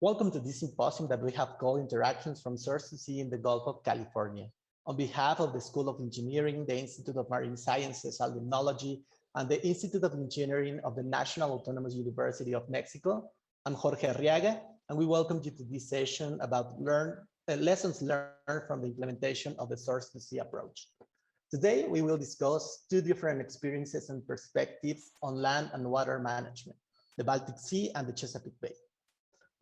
Welcome to this symposium that we have called Interactions from Source to Sea in the Gulf of California. On behalf of the School of Engineering, the Institute of Marine Sciences and Limnology, and the Institute of Engineering of the National Autonomous University of Mexico, I'm Jorge Arriaga, and we welcome you to this session about lessons learned from the implementation of the Source to Sea approach. Today, we will discuss two different experiences and perspectives on land and water management, the Baltic Sea and the Chesapeake Bay.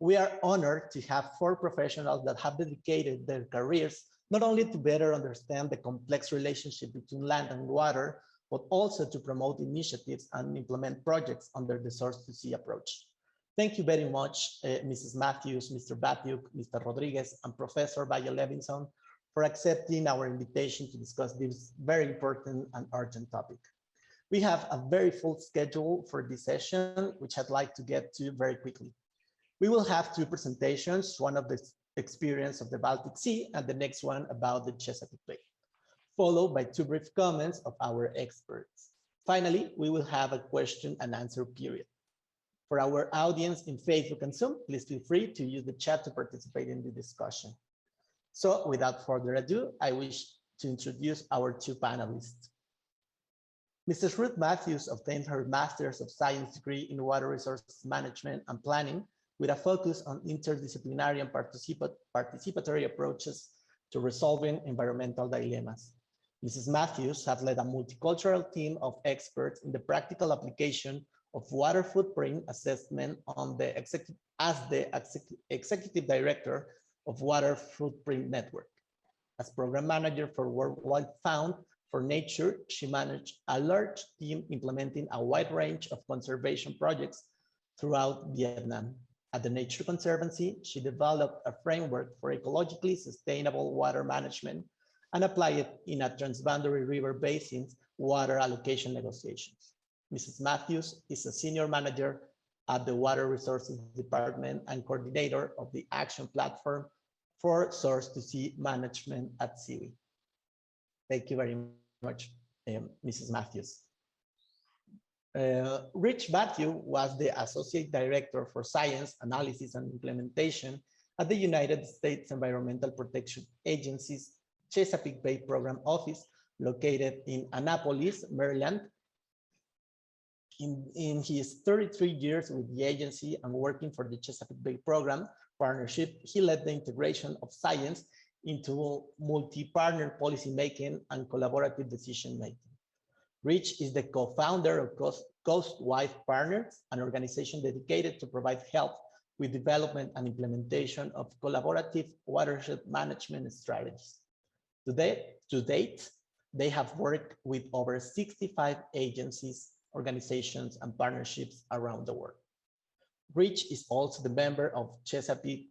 We are honored to have four professionals that have dedicated their careers not only to better understand the complex relationship between land and water, but also to promote initiatives and implement projects under the Source to Sea approach. Thank you very much, Mrs. Mathews, Mr. Batiuk, Mr. Rodríguez, and Professor Valle-Levinson for accepting our invitation to discuss this very important and urgent topic. We have a very full schedule for this session, which I'd like to get to very quickly. We will have two presentations, one of the experience of the Baltic Sea and the next one about the Chesapeake Bay, followed by two brief comments of our experts. Finally, we will have a question and answer period. For our audience in Facebook and Zoom, please feel free to use the chat to participate in the discussion. So without further ado, I wish to introduce our two panelists. Mrs. Ruth Mathews obtained her Master's of Science degree in Water Resources Management and Planning with a focus on interdisciplinary and participatory approaches to resolving environmental dilemmas. Mrs. Mathews has led a multicultural team of experts in the practical application of water footprint assessment as the Executive Director of Water Footprint Network. As Program Manager for Worldwide Fund for Nature, she managed a large team implementing a wide range of conservation projects throughout Vietnam. At the Nature Conservancy, she developed a framework for ecologically sustainable water management and applied it in a transboundary river basin's water allocation negotiations. Mrs. Mathews is a senior manager at the Water Resources Department and coordinator of the Action platform for Source to Sea management at SIWI. Thank you very much, Mrs. Mathews. Rich Batiuk was the Associate Director for Science, Analysis, and Implementation at the United States Environmental Protection Agency's Chesapeake Bay Program Office, located in Annapolis, Maryland. In his 33 years with the agency and working for the Chesapeake Bay Program Partnership, he led the integration of science into multi-partner policymaking and collaborative decision-making. Rich is the co-founder of Coastwise Partners, an organization dedicated to provide help with development and implementation of collaborative watershed management strategies. To date, they have worked with over 65 agencies, organizations, and partnerships around the world. Rich is also the member of Chesapeake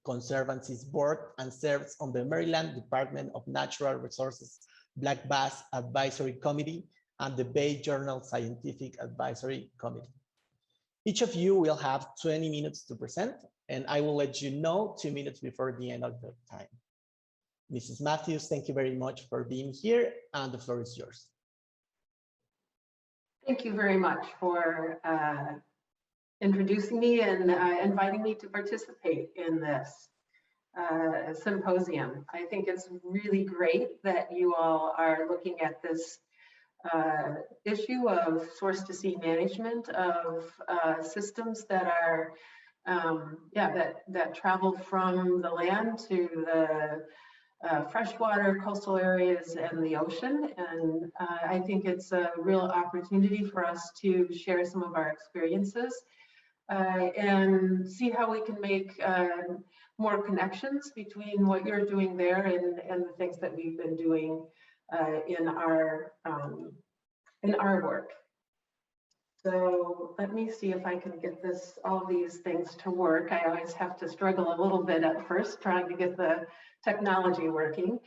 Conservancy's board and serves on the Maryland Department of Natural Resources Black Bass Advisory Committee and the Bay Journal Scientific Advisory Committee. Each of you will have 20 minutes to present, and I will let you know 2 minutes before the end of the time. Mrs. Mathews, thank you very much for being here, and the floor is yours. Thank you very much for introducing me and inviting me to participate in this symposium. I think it's really great that you all are looking at this issue of source to sea management of systems that are, that travel from the land to the freshwater coastal areas and the ocean. And I think it's a real opportunity for us to share some of our experiences and see how we can make more connections between what you're doing there and the things that we've been doing in our work. So let me see if I can get all of these things to work. I always have to struggle a little bit at first trying to get the technology working.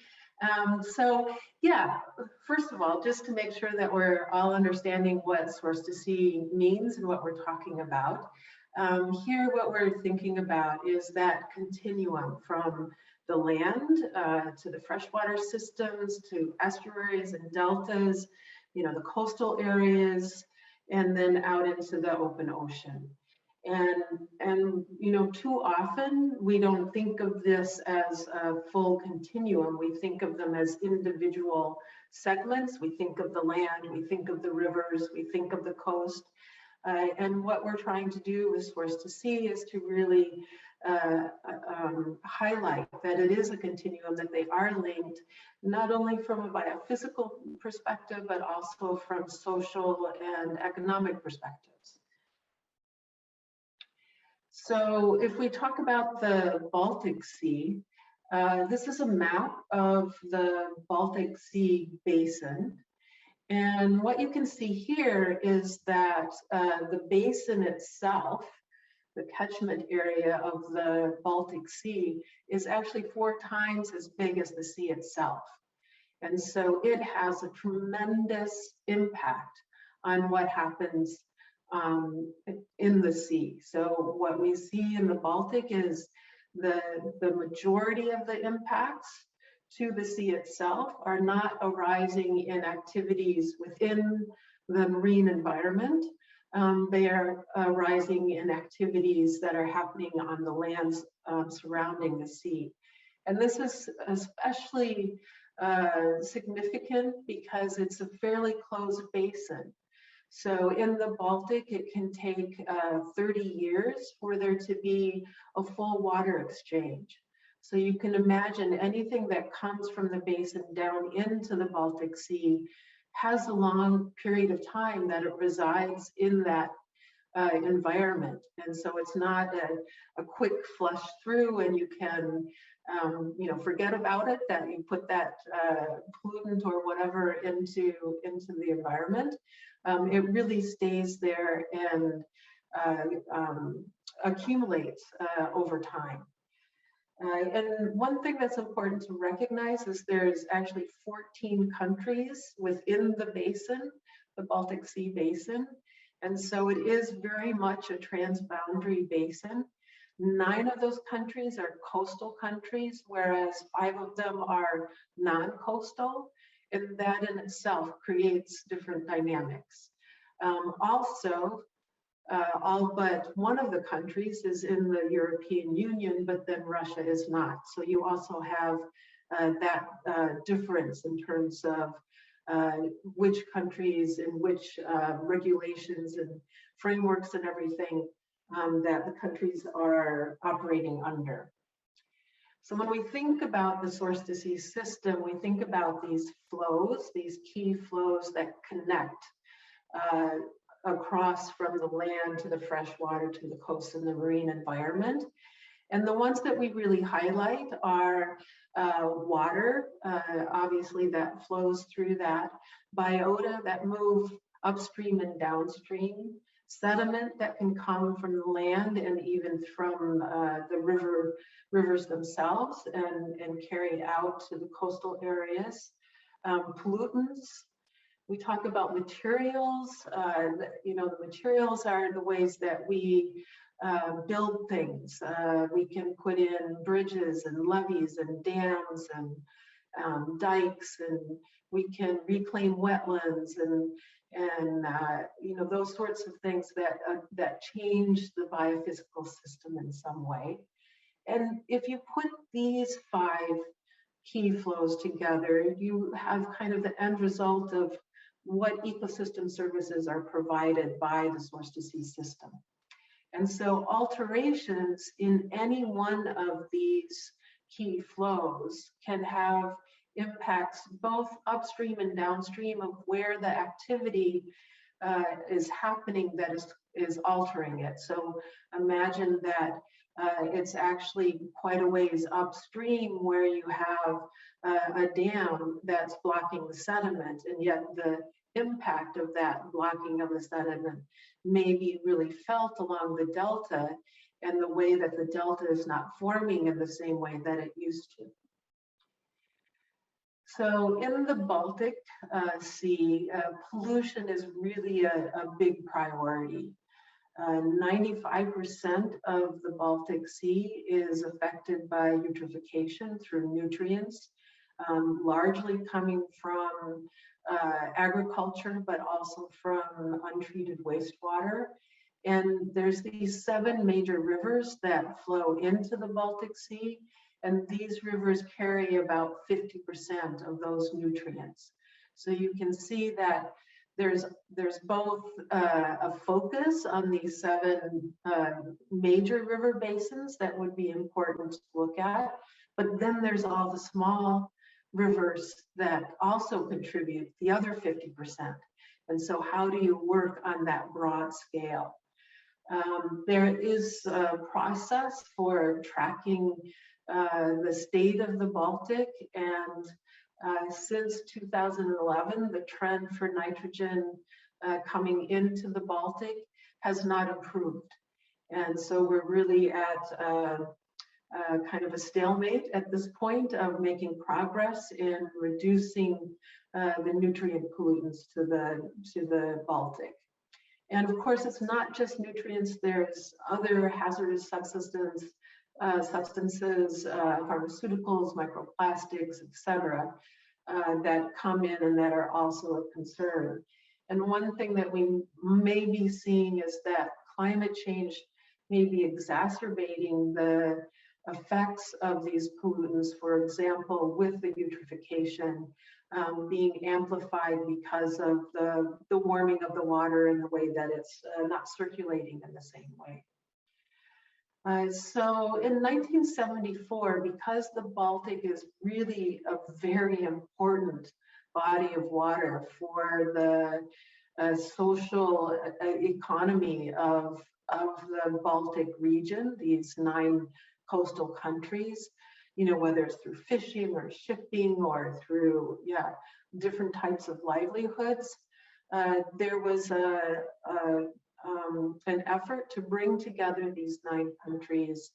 So yeah, first of all, just to make sure that we're all understanding what source to sea means and what we're talking about. Here, what we're thinking about is that continuum from the land to the freshwater systems, to estuaries and deltas, the coastal areas, and then out into the open ocean. And you know, too often we don't think of this as a full continuum. We think of them as individual segments. We think of the land, we think of the rivers, we think of the coast. And what we're trying to do with Source to Sea is to really highlight that it is a continuum, that they are linked, not only from a biophysical perspective, but also from social and economic perspectives. So if we talk about the Baltic Sea, this is a map of the Baltic Sea basin. And what you can see here is that the basin itself, the catchment area of the Baltic Sea, is actually 4 times as big as the sea itself. And so it has a tremendous impact on what happens in the sea. So what we see in the Baltic is the majority of the impacts to the sea itself are not arising in activities within the marine environment. They are arising in activities that are happening on the lands surrounding the sea. And this is especially significant because it's a fairly closed basin. So in the Baltic, it can take 30 years for there to be a full water exchange. So you can imagine anything that comes from the basin down into the Baltic Sea has a long period of time that it resides in that environment. And so it's not a quick flush through and you can you know, forget about it, that you put that pollutant or whatever into the environment. It really stays there and accumulates over time. And one thing that's important to recognize is there's actually 14 countries within the basin, the Baltic Sea basin. And so it is very much a transboundary basin. 9 of those countries are coastal countries, whereas 5 of them are non-coastal. And that in itself creates different dynamics. Also, all but one of the countries is in the European Union, but then Russia is not. So you also have that difference in terms of which countries and which regulations and frameworks and everything that the countries are operating under. So when we think about the source to sea system, we think about these flows, these key flows that connect across from the land to the freshwater to the coast and the marine environment. And the ones that we really highlight are water, obviously that flows through that, biota that move upstream and downstream, sediment that can come from the land and even from the rivers themselves and carried out to the coastal areas, pollutants. We talk about materials. You know, the materials are the ways that we build things. We can put in bridges and levees and dams and dikes, and we can reclaim wetlands and you know, those sorts of things that change the biophysical system in some way. And if you put these 5 key flows together, you have kind of the end result of what ecosystem services are provided by the source to sea system. And so alterations in any one of these key flows can have impacts both upstream and downstream of where the activity is happening that is altering it. So imagine that it's actually quite a ways upstream where you have a dam that's blocking the sediment, and yet the impact of that blocking of the sediment may be really felt along the delta, and the way that the delta is not forming in the same way that it used to. So in the Baltic Sea, pollution is really a big priority. 95% of the Baltic Sea is affected by eutrophication through nutrients, largely coming from agriculture, but also from untreated wastewater. And there's these 7 major rivers that flow into the Baltic Sea, and these rivers carry about 50% of those nutrients. So you can see that there's both a focus on these 7 major river basins that would be important to look at, but then there's all the small rivers that also contribute the other 50%. And so how do you work on that broad scale? There is a process for tracking the state of the Baltic, and since 2011, the trend for nitrogen coming into the Baltic has not improved. And so we're really at kind of a stalemate at this point of making progress in reducing the nutrient pollutants to the Baltic. And of course, it's not just nutrients, there's other hazardous substances, pharmaceuticals, microplastics, etc., that come in and that are also a concern. And one thing that we may be seeing is that climate change may be exacerbating the effects of these pollutants, for example, with the eutrophication being amplified because of the warming of the water and the way that it's not circulating in the same way. So in 1974, because the Baltic is really a very important body of water for the social economy of the Baltic region, these 9 coastal countries, you know, whether it's through fishing or shipping or through, different types of livelihoods, there was an effort to bring together these 9 countries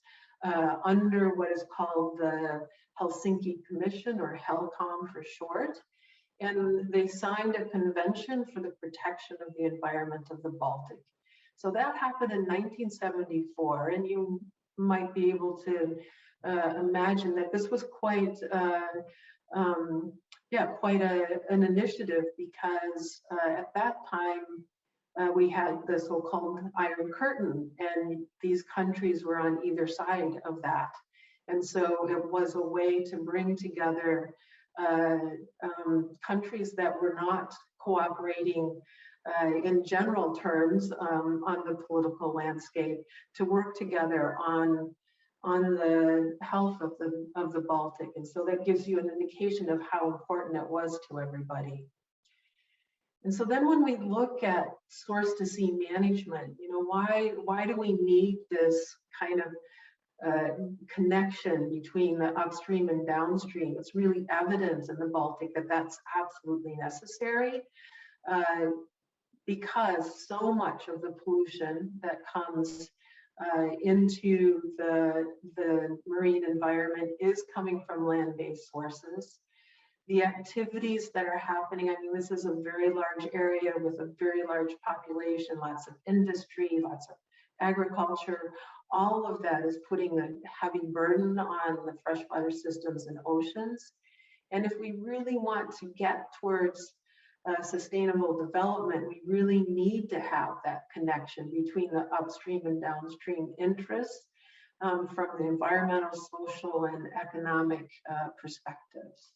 under what is called the Helsinki Commission, or HELCOM for short. And they signed a convention for the protection of the environment of the Baltic. So that happened in 1974, and you might be able to imagine that this was quite an initiative, because at that time we had the so-called Iron Curtain, and these countries were on either side of that. And so it was a way to bring together countries that were not cooperating in general terms on the political landscape, to work together on the health of the Baltic. And so that gives you an indication of how important it was to everybody. And so then when we look at source to sea management, you know, why do we need this kind of connection between the upstream and downstream? It's really evident in the Baltic that that's absolutely necessary, because so much of the pollution that comes into the marine environment is coming from land-based sources. The activities that are happening, I mean, this is a very large area with a very large population, lots of industry, lots of agriculture. All of that is putting a heavy burden on the freshwater systems and oceans. And if we really want to get towards sustainable development, we really need to have that connection between the upstream and downstream interests from the environmental, social, and economic perspectives.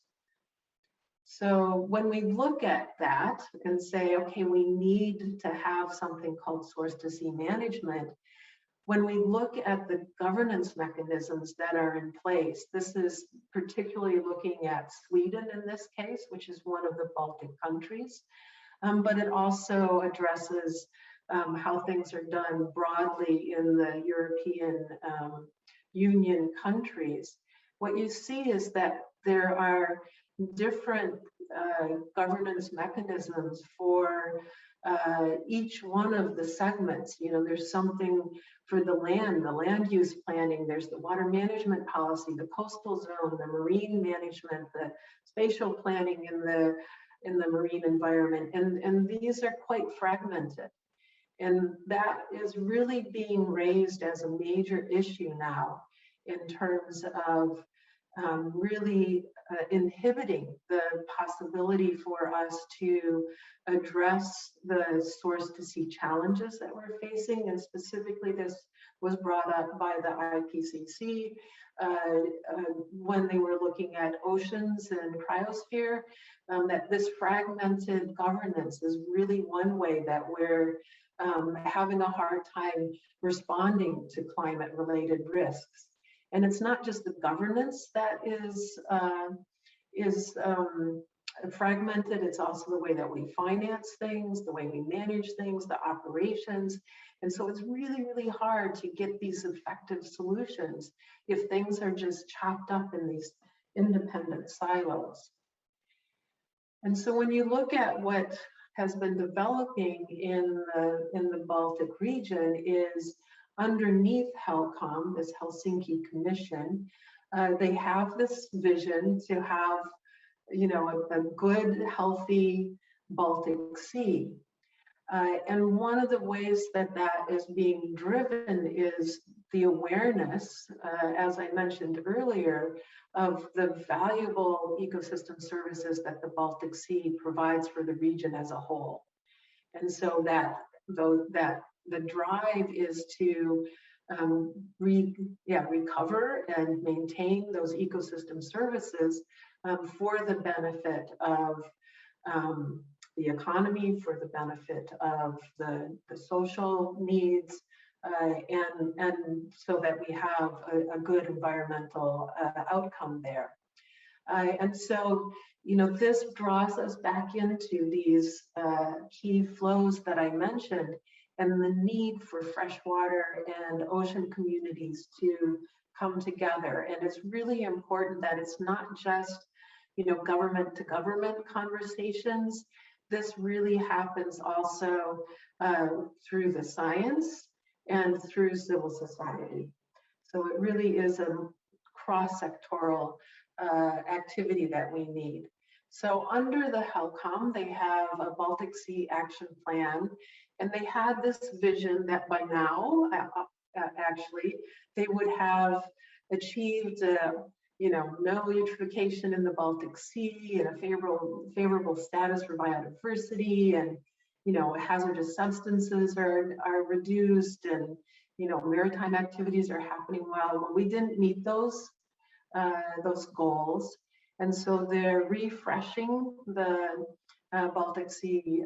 So when we look at that and say, okay, we need to have something called source to sea management, when we look at the governance mechanisms that are in place, this is particularly looking at Sweden in this case, which is one of the Baltic countries, but it also addresses how things are done broadly in the European Union countries. What you see is that there are different governance mechanisms for each one of the segments. You know, there's something for the land use planning, there's the water management policy, the coastal zone, the marine management, the spatial planning in the marine environment, and these are quite fragmented. And that is really being raised as a major issue now in terms of really inhibiting the possibility for us to address the source to sea challenges that we're facing. And specifically, this was brought up by the IPCC when they were looking at oceans and cryosphere, that this fragmented governance is really one way that we're having a hard time responding to climate-related risks. And it's not just the governance that is fragmented, it's also the way that we finance things, the way we manage things, the operations. And so it's really, really hard to get these effective solutions if things are just chopped up in these independent silos. And so when you look at what has been developing in the Baltic region is underneath HELCOM, this Helsinki Commission, they have this vision to have, you know, a good, healthy Baltic Sea. And one of the ways that that is being driven is the awareness, as I mentioned earlier, of the valuable ecosystem services that the Baltic Sea provides for the region as a whole. And so that the drive is to recover and maintain those ecosystem services for the benefit of the economy, for the benefit of the social needs, and so that we have a good environmental outcome there. And so, you know, this draws us back into these key flows that I mentioned, and the need for freshwater and ocean communities to come together. And it's really important that it's not just, you know, government to government conversations. This really happens also through the science and through civil society. So it really is a cross-sectoral activity that we need. So under the HELCOM, they have a Baltic Sea Action Plan, and they had this vision that by now, actually, they would have achieved you know, no eutrophication in the Baltic Sea and a favorable status for biodiversity, and, you know, hazardous substances are reduced, and, you know, maritime activities are happening well. We didn't meet those goals, and so they're refreshing the Baltic Sea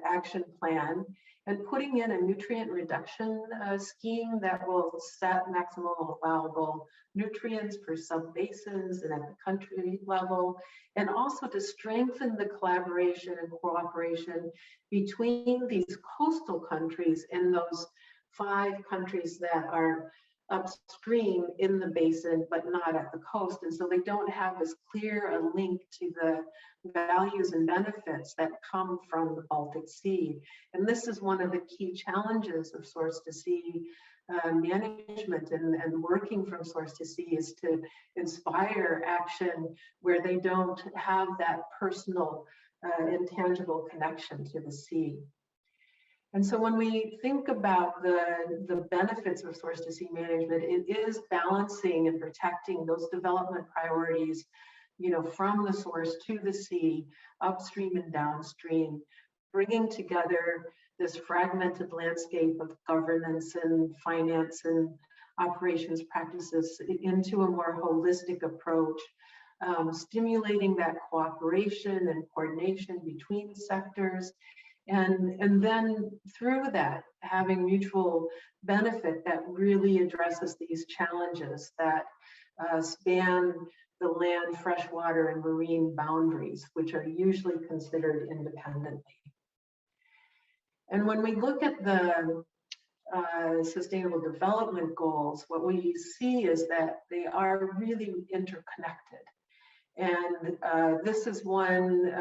Action Plan and putting in a nutrient reduction scheme that will set maximum allowable nutrients per sub-basins and at the country level, and also to strengthen the collaboration and cooperation between these coastal countries and those 5 countries that are upstream in the basin, but not at the coast. And so they don't have as clear a link to the values and benefits that come from the Baltic Sea. And this is one of the key challenges of source to sea management and working from source to sea, is to inspire action where they don't have that personal intangible connection to the sea. And so when we think about the benefits of source to sea management, it is balancing and protecting those development priorities, you know, from the source to the sea, upstream and downstream, bringing together this fragmented landscape of governance and finance and operations practices into a more holistic approach, stimulating that cooperation and coordination between sectors, and then through that, having mutual benefit that really addresses these challenges that span the land, freshwater, and marine boundaries, which are usually considered independently. And when we look at the Sustainable Development Goals, what we see is that they are really interconnected. And this is one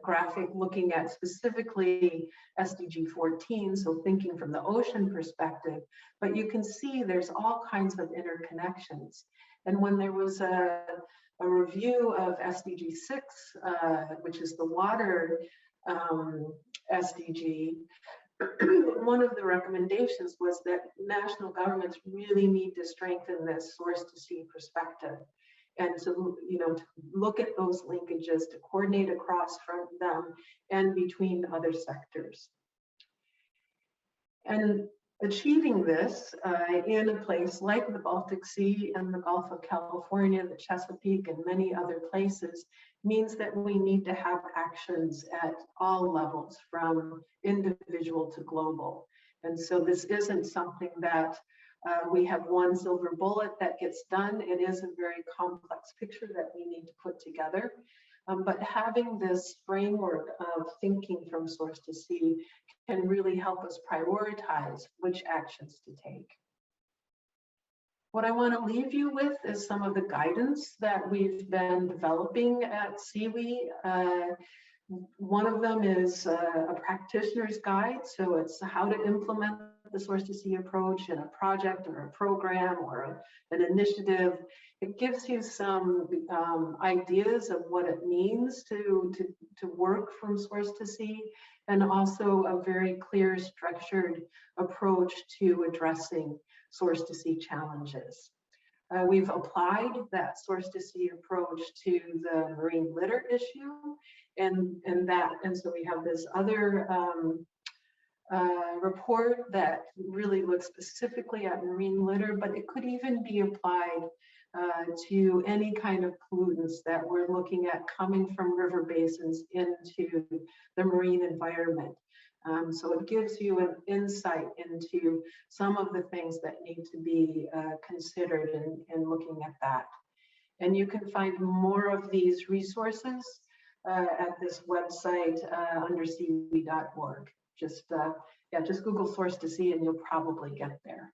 graphic looking at specifically SDG 14, so thinking from the ocean perspective, but you can see there's all kinds of interconnections. And when there was a review of SDG 6, which is the water SDG, one of the recommendations was that national governments really need to strengthen this source to sea perspective. and to, to look at those linkages, to coordinate across from them and between other sectors. And achieving this in a place like the Baltic Sea and the Gulf of California, the Chesapeake, and many other places means that we need to have actions at all levels, from individual to global. And so this isn't something that we have one silver bullet that gets done. It is a very complex picture that we need to put together. But having this framework of thinking from source to sea can really help us prioritize which actions to take. What I want to leave you with is some of the guidance that we've been developing at SIWI. One of them is a practitioner's guide. So it's how to implement the source to sea approach in a project or a program or an initiative. It gives you some ideas of what it means to work from source to sea, and also a very clear, structured approach to addressing source to sea challenges. We've applied that source to sea approach to the marine litter issue, and so we have this other report that really looks specifically at marine litter, but it could even be applied to any kind of pollutants that we're looking at coming from river basins into the marine environment. So it gives you an insight into some of the things that need to be considered in looking at that. And you can find more of these resources at this website under SIWI.org. Just Google source to sea and you'll probably get there.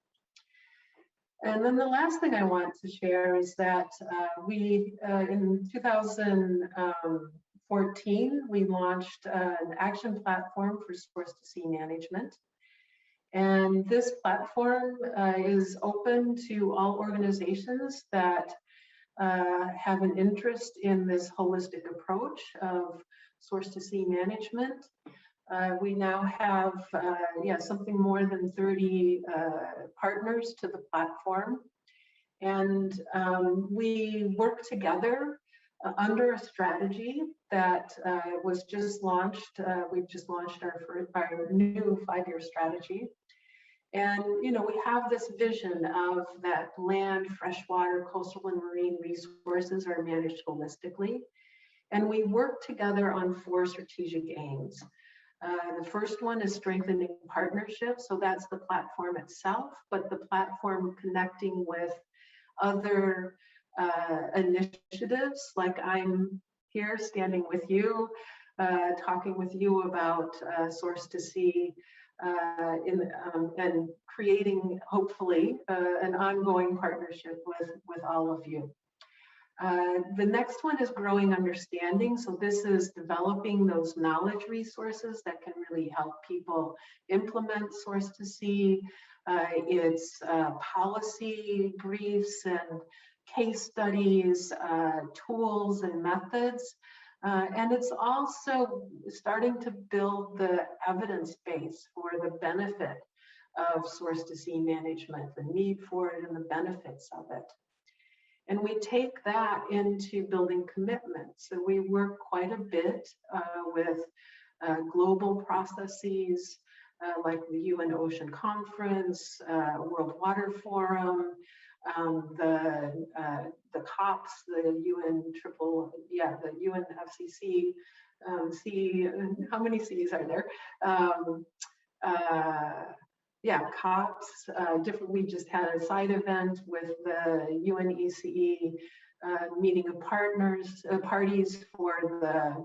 And then the last thing I want to share is that we, in 2014, we launched an action platform for source to sea management. And this platform is open to all organizations that have an interest in this holistic approach of source to sea management. We now have something more than 30 partners to the platform, and we work together under a strategy that was just launched. We've just launched our new 5-year strategy, and we have this vision of that land, freshwater, coastal, and marine resources are managed holistically, and we work together on 4 strategic aims. The first one is strengthening partnerships. So that's the platform itself, but the platform connecting with other initiatives, like I'm here standing with you, talking with you about source to sea, and creating, hopefully, an ongoing partnership with all of you. The next one is growing understanding. So this is developing those knowledge resources that can really help people implement source to sea. It's policy briefs and case studies, tools and methods. And it's also starting to build the evidence base for the benefit of source to sea management, the need for it and the benefits of it. And we take that into building commitments. So we work quite a bit with global processes like the UN Ocean Conference, World Water Forum, the COPs, the UNFCCC. How many C's are there? COPs, we just had a side event with the UNECE meeting of parties for the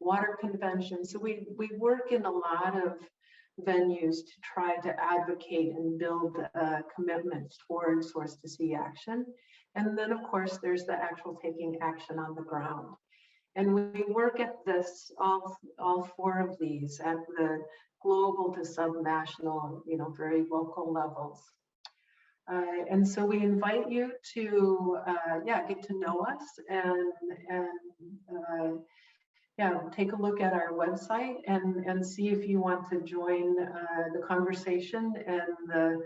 water convention. So we work in a lot of venues to try to advocate and build commitments towards source to sea action. And then of course, there's the actual taking action on the ground. And we work at this, all 4 of these at the global to subnational, very local levels. And so we invite you to, get to know us and take a look at our website and see if you want to join the conversation and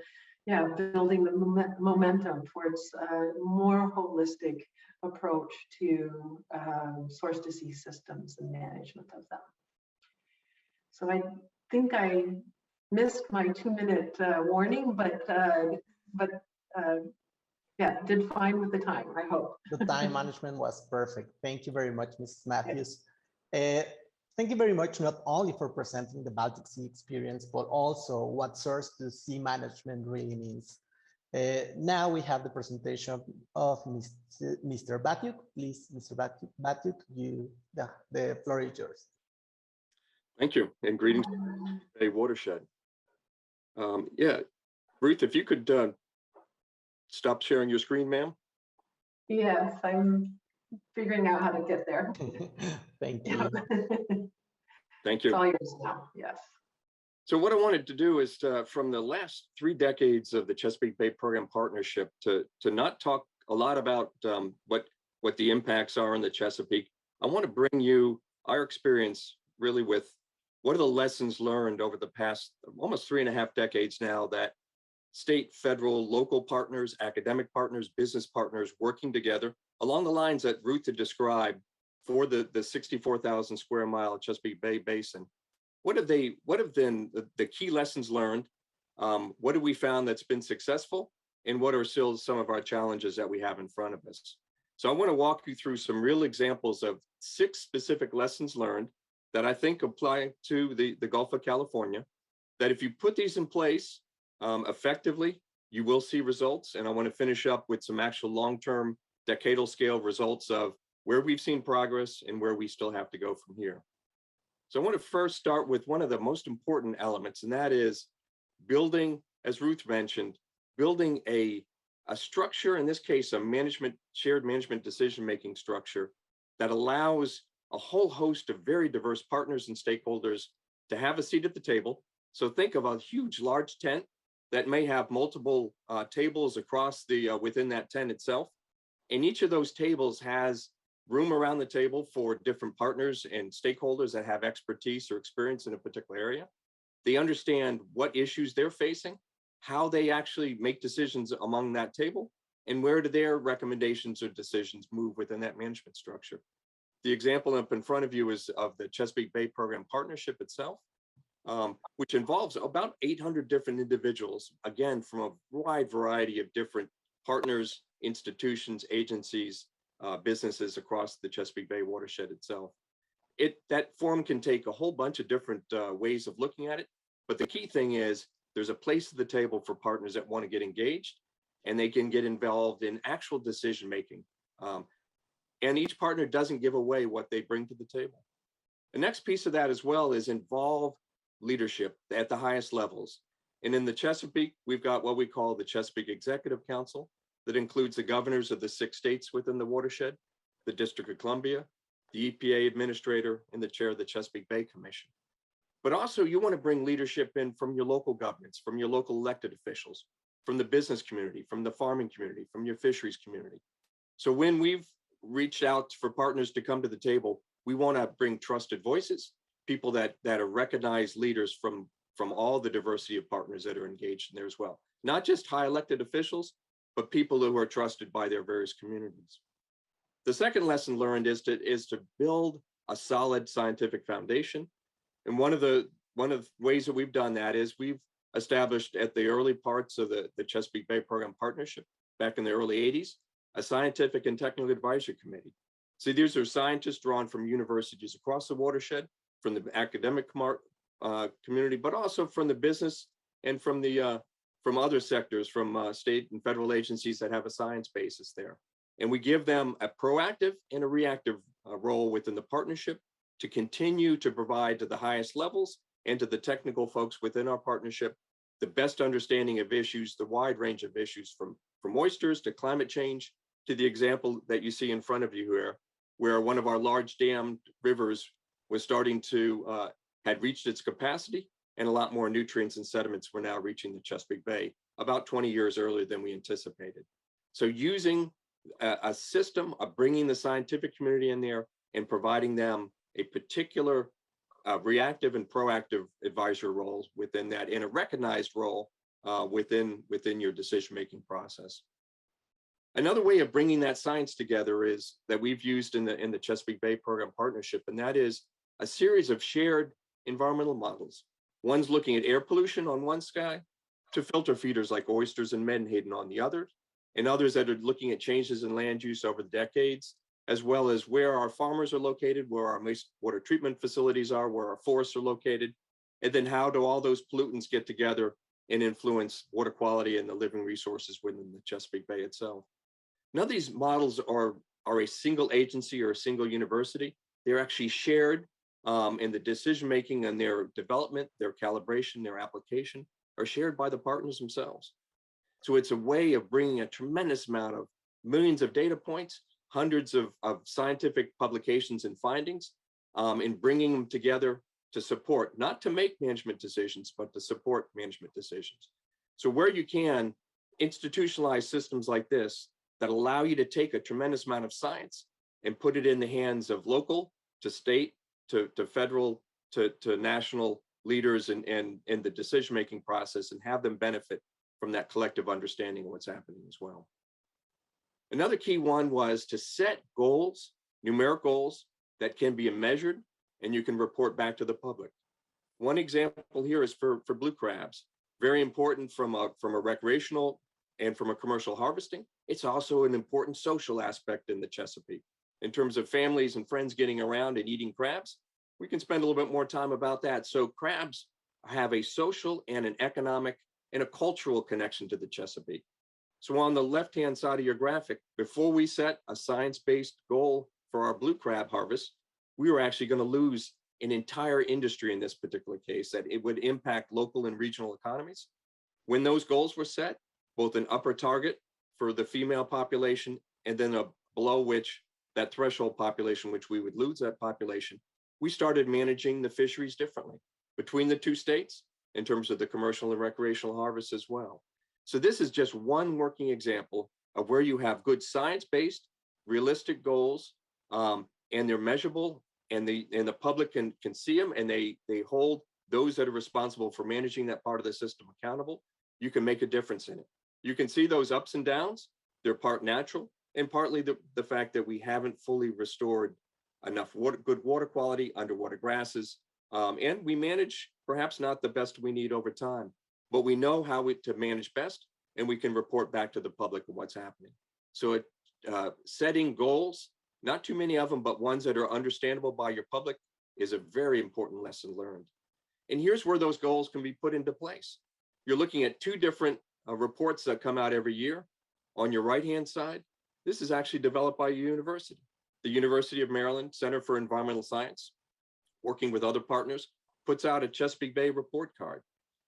building the momentum towards more holistic approach to source to sea systems and management of them. So I think I missed my 2-minute warning, but yeah, did fine with the time, I hope. The time management was perfect. Thank you very much, Mrs. Mathews. Thank you very much, not only for presenting the Baltic Sea experience, but also what source to sea management really means. Now we have the presentation of Mr. Batiuk. Please, Mr. Batiuk, the floor is yours. Thank you, and greetings to the watershed. Yeah, Ruth, if you could stop sharing your screen, ma'am. Yes, I'm figuring out how to get there. Thank you. Thank you. It's all yours now, yes. So what I wanted to do is from the last 3 decades of the Chesapeake Bay Program Partnership to not talk a lot about what the impacts are on the Chesapeake. I want to bring you our experience really with what are the lessons learned over the past almost 3.5 decades now that state, federal, local partners, academic partners, business partners working together along the lines that Ruth had described for the 64,000 square mile Chesapeake Bay Basin. What have been the key lessons learned? What have we found that's been successful? And what are still some of our challenges that we have in front of us? So I want to walk you through some real examples of 6 specific lessons learned that I think apply to the Gulf of California, that if you put these in place effectively, you will see results. And I want to finish up with some actual long-term decadal scale results of where we've seen progress and where we still have to go from here. So I want to first start with one of the most important elements, and that is building, as Ruth mentioned, building a structure, in this case, a shared management decision-making structure that allows a whole host of very diverse partners and stakeholders to have a seat at the table. So think of a huge, large tent that may have multiple tables across within that tent itself. And each of those tables has room around the table for different partners and stakeholders that have expertise or experience in a particular area. They understand what issues they're facing, how they actually make decisions among that table, and where do their recommendations or decisions move within that management structure. The example up in front of you is of the Chesapeake Bay Program Partnership itself, which involves about 800 different individuals, again, from a wide variety of different partners, institutions, agencies, businesses across the Chesapeake Bay watershed itself. That forum can take a whole bunch of different ways of looking at it, but the key thing is there's a place at the table for partners that want to get engaged, and they can get involved in actual decision making. And each partner doesn't give away what they bring to the table. The next piece of that as well is involve leadership at the highest levels. And in the Chesapeake, we've got what we call the Chesapeake Executive Council that includes the governors of the 6 states within the watershed, the District of Columbia, the EPA administrator, and the chair of the Chesapeake Bay Commission. But also you want to bring leadership in from your local governments, from your local elected officials, from the business community, from the farming community, from your fisheries community. So when we've reached out for partners to come to the table, we want to bring trusted voices, people that are recognized leaders from all the diversity of partners that are engaged in there as well. Not just high elected officials, but people who are trusted by their various communities. The second lesson learned is to build a solid scientific foundation. And one of the ways that we've done that is we've established at the early parts of the Chesapeake Bay Program Partnership back in the early 80s, a scientific and technical advisory committee. So these are scientists drawn from universities across the watershed, from the academic community, but also from the business and from other sectors, from state and federal agencies that have a science basis there. And we give them a proactive and a reactive role within the partnership to continue to provide to the highest levels and to the technical folks within our partnership the best understanding of issues, the wide range of issues from oysters to climate change, to the example that you see in front of you here, where one of our large dammed rivers was starting to, had reached its capacity, and a lot more nutrients and sediments were now reaching the Chesapeake Bay about 20 years earlier than we anticipated. So using a system of bringing the scientific community in there and providing them a particular reactive and proactive advisor roles within that, and a recognized role within your decision-making process. Another way of bringing that science together is that we've used in the Chesapeake Bay Program Partnership, and that is a series of shared environmental models. One's looking at air pollution on one sky, to filter feeders like oysters and menhaden on the other, and others that are looking at changes in land use over the decades, as well as where our farmers are located, where our wastewater treatment facilities are, where our forests are located, and then how do all those pollutants get together and influence water quality and the living resources within the Chesapeake Bay itself. None of these models are a single agency or a single university. They're actually shared in the decision-making and their development, their calibration, their application are shared by the partners themselves. So it's a way of bringing a tremendous amount of millions of data points, hundreds of scientific publications and findings, and bringing them together to support, not to make management decisions, but to support management decisions. So where you can, institutionalize systems like this that allow you to take a tremendous amount of science and put it in the hands of local, to state, to federal, to national leaders in the decision-making process, and have them benefit from that collective understanding of what's happening as well. Another key one was to set goals, numeric goals that can be measured and you can report back to the public. One example here is for blue crabs, very important from a recreational and from a commercial harvesting. It's also an important social aspect in the Chesapeake. In terms of families and friends getting around and eating crabs, we can spend a little bit more time about that. So crabs have a social and an economic and a cultural connection to the Chesapeake. So on the left-hand side of your graphic, before we set a science-based goal for our blue crab harvest, we were actually going to lose an entire industry in this particular case, that it would impact local and regional economies. When those goals were set, both an upper target for the female population and then a below which that threshold population, which we would lose that population, we started managing the fisheries differently between the two states in terms of the commercial and recreational harvest as well. So this is just one working example of where you have good science-based, realistic goals, and they're measurable, and the public can see them, and they hold those that are responsible for managing that part of the system accountable. You can make a difference in it. You can see those ups and downs. They're part natural and partly the fact that we haven't fully restored enough good water quality, underwater grasses, and we manage perhaps not the best we need over time, but we know how to manage best, and we can report back to the public of what's happening. So setting goals, not too many of them, but ones that are understandable by your public, is a very important lesson learned. And here's where those goals can be put into place. You're looking at two different reports that come out every year. On your right-hand side, this is actually developed by a university. The University of Maryland Center for Environmental Science, working with other partners, puts out a Chesapeake Bay report card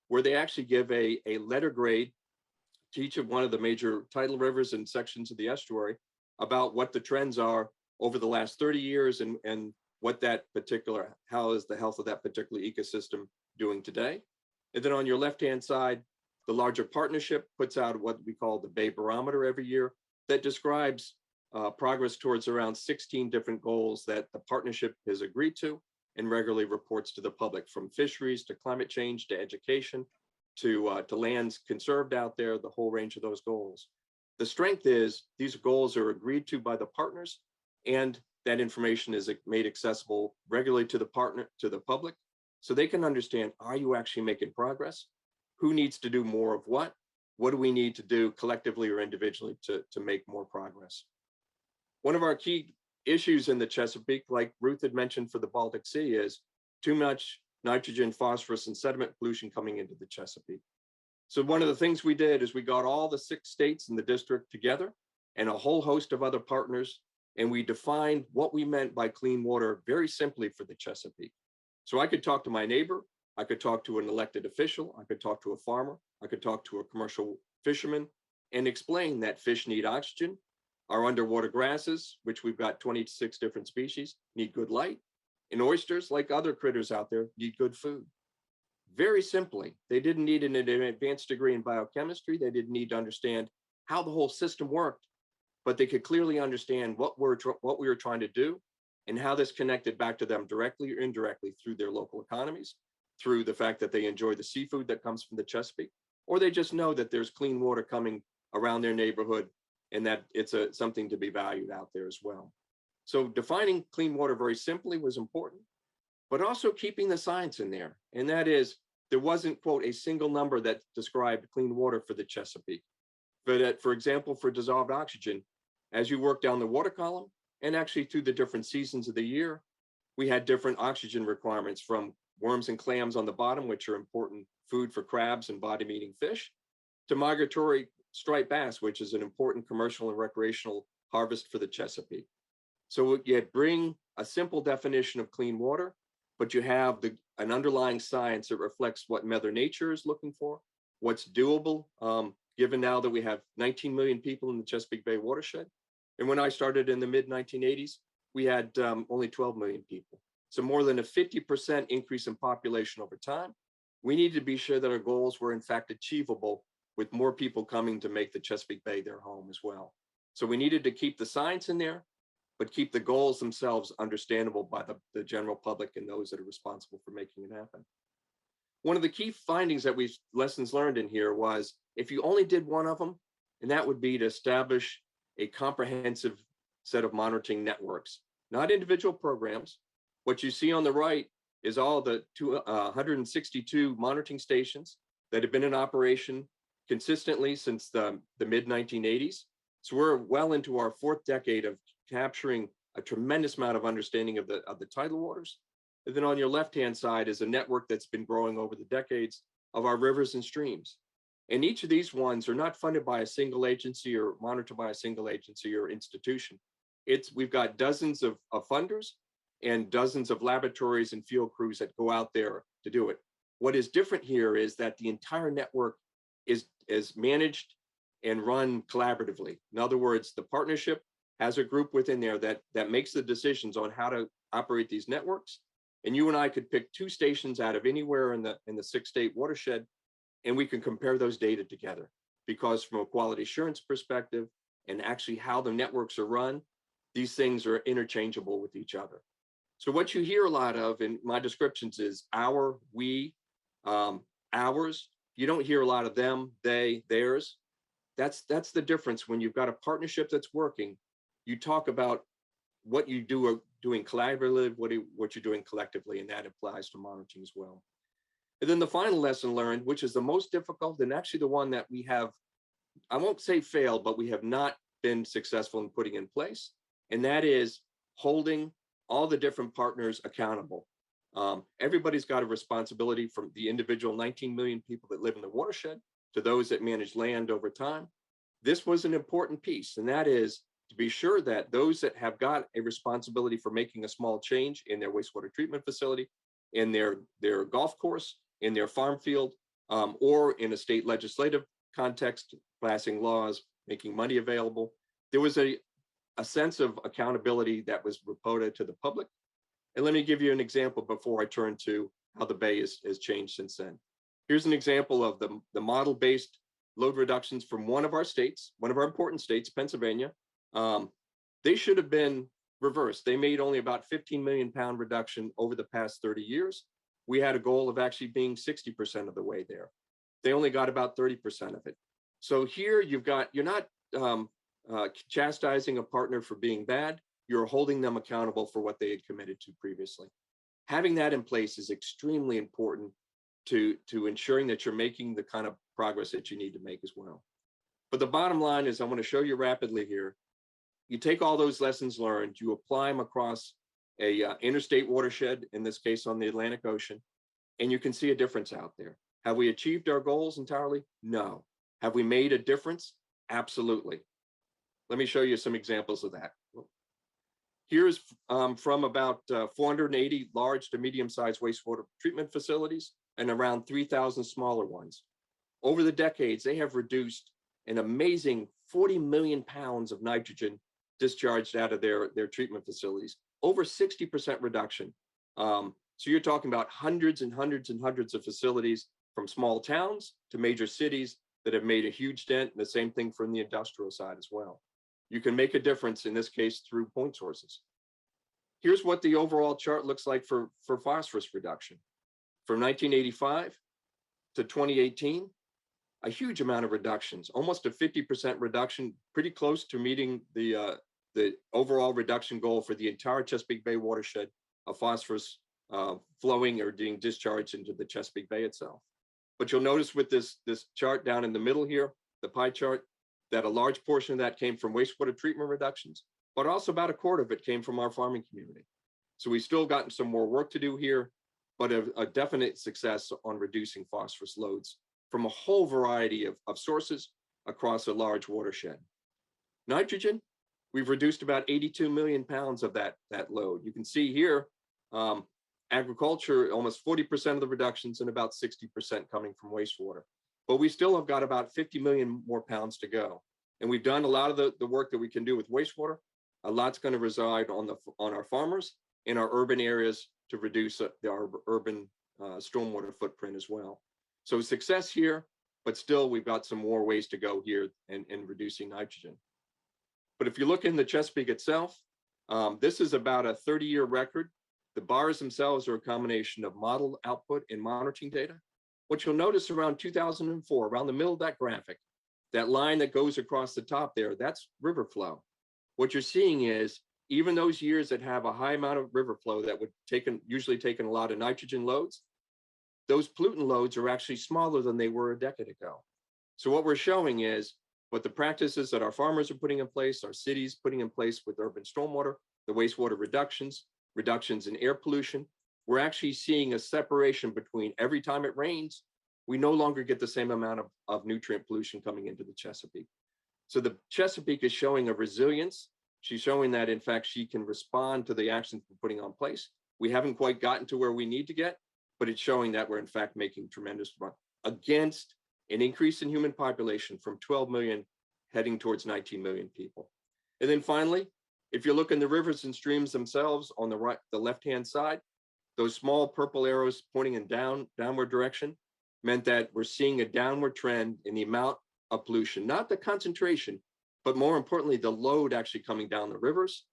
where they actually give a letter grade to each of one of the major tidal rivers and sections of the estuary about what the trends are over the last 30 years and what that particular, how is the health of that particular ecosystem doing today. And then on your left-hand side, the larger partnership puts out what we call the Bay Barometer every year that describes progress towards around 16 different goals that the partnership has agreed to and regularly reports to the public, from fisheries to climate change to education to lands conserved out there, the whole range of those goals. The strength is these goals are agreed to by the partners, and that information is made accessible regularly to the public, so they can understand, are you actually making progress? Who needs to do more of what? What do we need to do collectively or individually to make more progress? One of our key issues in the Chesapeake, like Ruth had mentioned for the Baltic Sea, is too much nitrogen, phosphorus, and sediment pollution coming into the Chesapeake. So one of the things we did is we got all the 6 states in the district together and a whole host of other partners, and we defined what we meant by clean water very simply for the Chesapeake. So I could talk to my neighbor, I could talk to an elected official, I could talk to a farmer, I could talk to a commercial fisherman and explain that fish need oxygen. Our underwater grasses, which we've got 26 different species, need good light. And oysters, like other critters out there, need good food. Very simply, they didn't need an advanced degree in biochemistry. They didn't need to understand how the whole system worked, but they could clearly understand what we were trying to do and how this connected back to them directly or indirectly through their local economies, through the fact that they enjoy the seafood that comes from the Chesapeake, or they just know that there's clean water coming around their neighborhood and that it's something to be valued out there as well. So defining clean water very simply was important, but also keeping the science in there. And that is, there wasn't, quote, a single number that described clean water for the Chesapeake. But for example, for dissolved oxygen, as you work down the water column and actually through the different seasons of the year, we had different oxygen requirements, from worms and clams on the bottom, which are important food for crabs and bottom-eating fish, to migratory striped bass, which is an important commercial and recreational harvest for the Chesapeake. So you bring a simple definition of clean water, but you have an underlying science that reflects what Mother Nature is looking for, what's doable, given now that we have 19 million people in the Chesapeake Bay watershed. And when I started in the mid-1980s, we had only 12 million people. So more than a 50% increase in population over time. We needed to be sure that our goals were in fact achievable with more people coming to make the Chesapeake Bay their home as well. So we needed to keep the science in there, but keep the goals themselves understandable by the general public and those that are responsible for making it happen. One of the key findings that lessons learned in here was, if you only did one of them, and that would be to establish a comprehensive set of monitoring networks, not individual programs. What you see on the right is all the 162 monitoring stations that have been in operation consistently since the mid-1980s. So we're well into our fourth decade of capturing a tremendous amount of understanding of the tidal waters. And then on your left-hand side is a network that's been growing over the decades of our rivers and streams. And each of these ones are not funded by a single agency or monitored by a single agency or institution. We've got dozens of funders and dozens of laboratories and field crews that go out there to do it. What is different here is that the entire network is managed and run collaboratively. In other words, the partnership has a group within there that makes the decisions on how to operate these networks. And you and I could pick two stations out of anywhere in the 6-state watershed, and we can compare those data together, because from a quality assurance perspective and actually how the networks are run, these things are interchangeable with each other. So what you hear a lot of in my descriptions is our, we, ours. You don't hear a lot of them, they, theirs. That's the difference. When you've got a partnership that's working, you talk about what you are doing collaboratively, what you're doing collectively, and that applies to monitoring as well. And then the final lesson learned, which is the most difficult and actually the one that we have, I won't say failed, but we have not been successful in putting in place. And that is holding all the different partners accountable. Everybody's got a responsibility, from the individual 19 million people that live in the watershed to those that manage land over time. This was an important piece, and that is to be sure that those that have got a responsibility for making a small change in their wastewater treatment facility, in their golf course, in their farm field, or in a state legislative context, passing laws, making money available, there was a sense of accountability that was reported to the public. And let me give you an example before I turn to how the Bay has changed since then. Here's an example of the model-based load reductions from one of our states, one of our important states, Pennsylvania. They should have been reversed. They made only about 15 million pound reduction over the past 30 years. We had a goal of actually being 60% of the way there. They only got about 30% of it. So here you're not chastising a partner for being bad, you're holding them accountable for what they had committed to previously. Having that in place is extremely important to ensuring that you're making the kind of progress that you need to make as well. But the bottom line is, I want to show you rapidly here, you take all those lessons learned, you apply them across a interstate watershed, in this case on the Atlantic Ocean, and you can see a difference out there. Have we achieved our goals entirely? No. Have we made a difference? Absolutely. Let me show you some examples of that. Here's from about 480 large to medium-sized wastewater treatment facilities and around 3,000 smaller ones. Over the decades, they have reduced an amazing 40 million pounds of nitrogen discharged out of their treatment facilities, over 60% reduction. So you're talking about hundreds and hundreds and hundreds of facilities, from small towns to major cities, that have made a huge dent, and the same thing from the industrial side as well. You can make a difference, in this case, through point sources. Here's what the overall chart looks like for phosphorus reduction. From 1985 to 2018, a huge amount of reductions, almost a 50% reduction, pretty close to meeting the overall reduction goal for the entire Chesapeake Bay watershed of phosphorus flowing or being discharged into the Chesapeake Bay itself. But you'll notice with this chart down in the middle here, the pie chart, that a large portion of that came from wastewater treatment reductions, but also about a quarter of it came from our farming community. So we've still gotten some more work to do here, but a definite success on reducing phosphorus loads from a whole variety of sources across a large watershed. Nitrogen, we've reduced about 82 million pounds of that load. You can see here, agriculture, almost 40% of the reductions and about 60% coming from wastewater. But we still have got about 50 million more pounds to go. And we've done a lot of the work that we can do with wastewater. A lot's going to reside on our farmers in our urban areas to reduce our urban stormwater footprint as well. So success here, but still we've got some more ways to go here in reducing nitrogen. But if you look in the Chesapeake itself, this is about a 30-year record. The bars themselves are a combination of model output and monitoring data. What you'll notice around 2004, around the middle of that graphic, that line that goes across the top there, that's river flow. What you're seeing is even those years that have a high amount of river flow that would usually taken a lot of nitrogen loads, those pollutant loads are actually smaller than they were a decade ago. So what we're showing is what the practices that our farmers are putting in place, our cities putting in place with urban stormwater, the wastewater reductions in air pollution, we're actually seeing a separation between every time it rains, we no longer get the same amount of nutrient pollution coming into the Chesapeake. So the Chesapeake is showing a resilience. She's showing that, in fact, she can respond to the actions we're putting on place. We haven't quite gotten to where we need to get, but it's showing that we're, in fact, making tremendous progress against an increase in human population from 12 million heading towards 19 million people. And then finally, if you look in the rivers and streams themselves on the left-hand side, those small purple arrows pointing in downward direction meant that we're seeing a downward trend in the amount of pollution, not the concentration, but more importantly, the load actually coming down the rivers.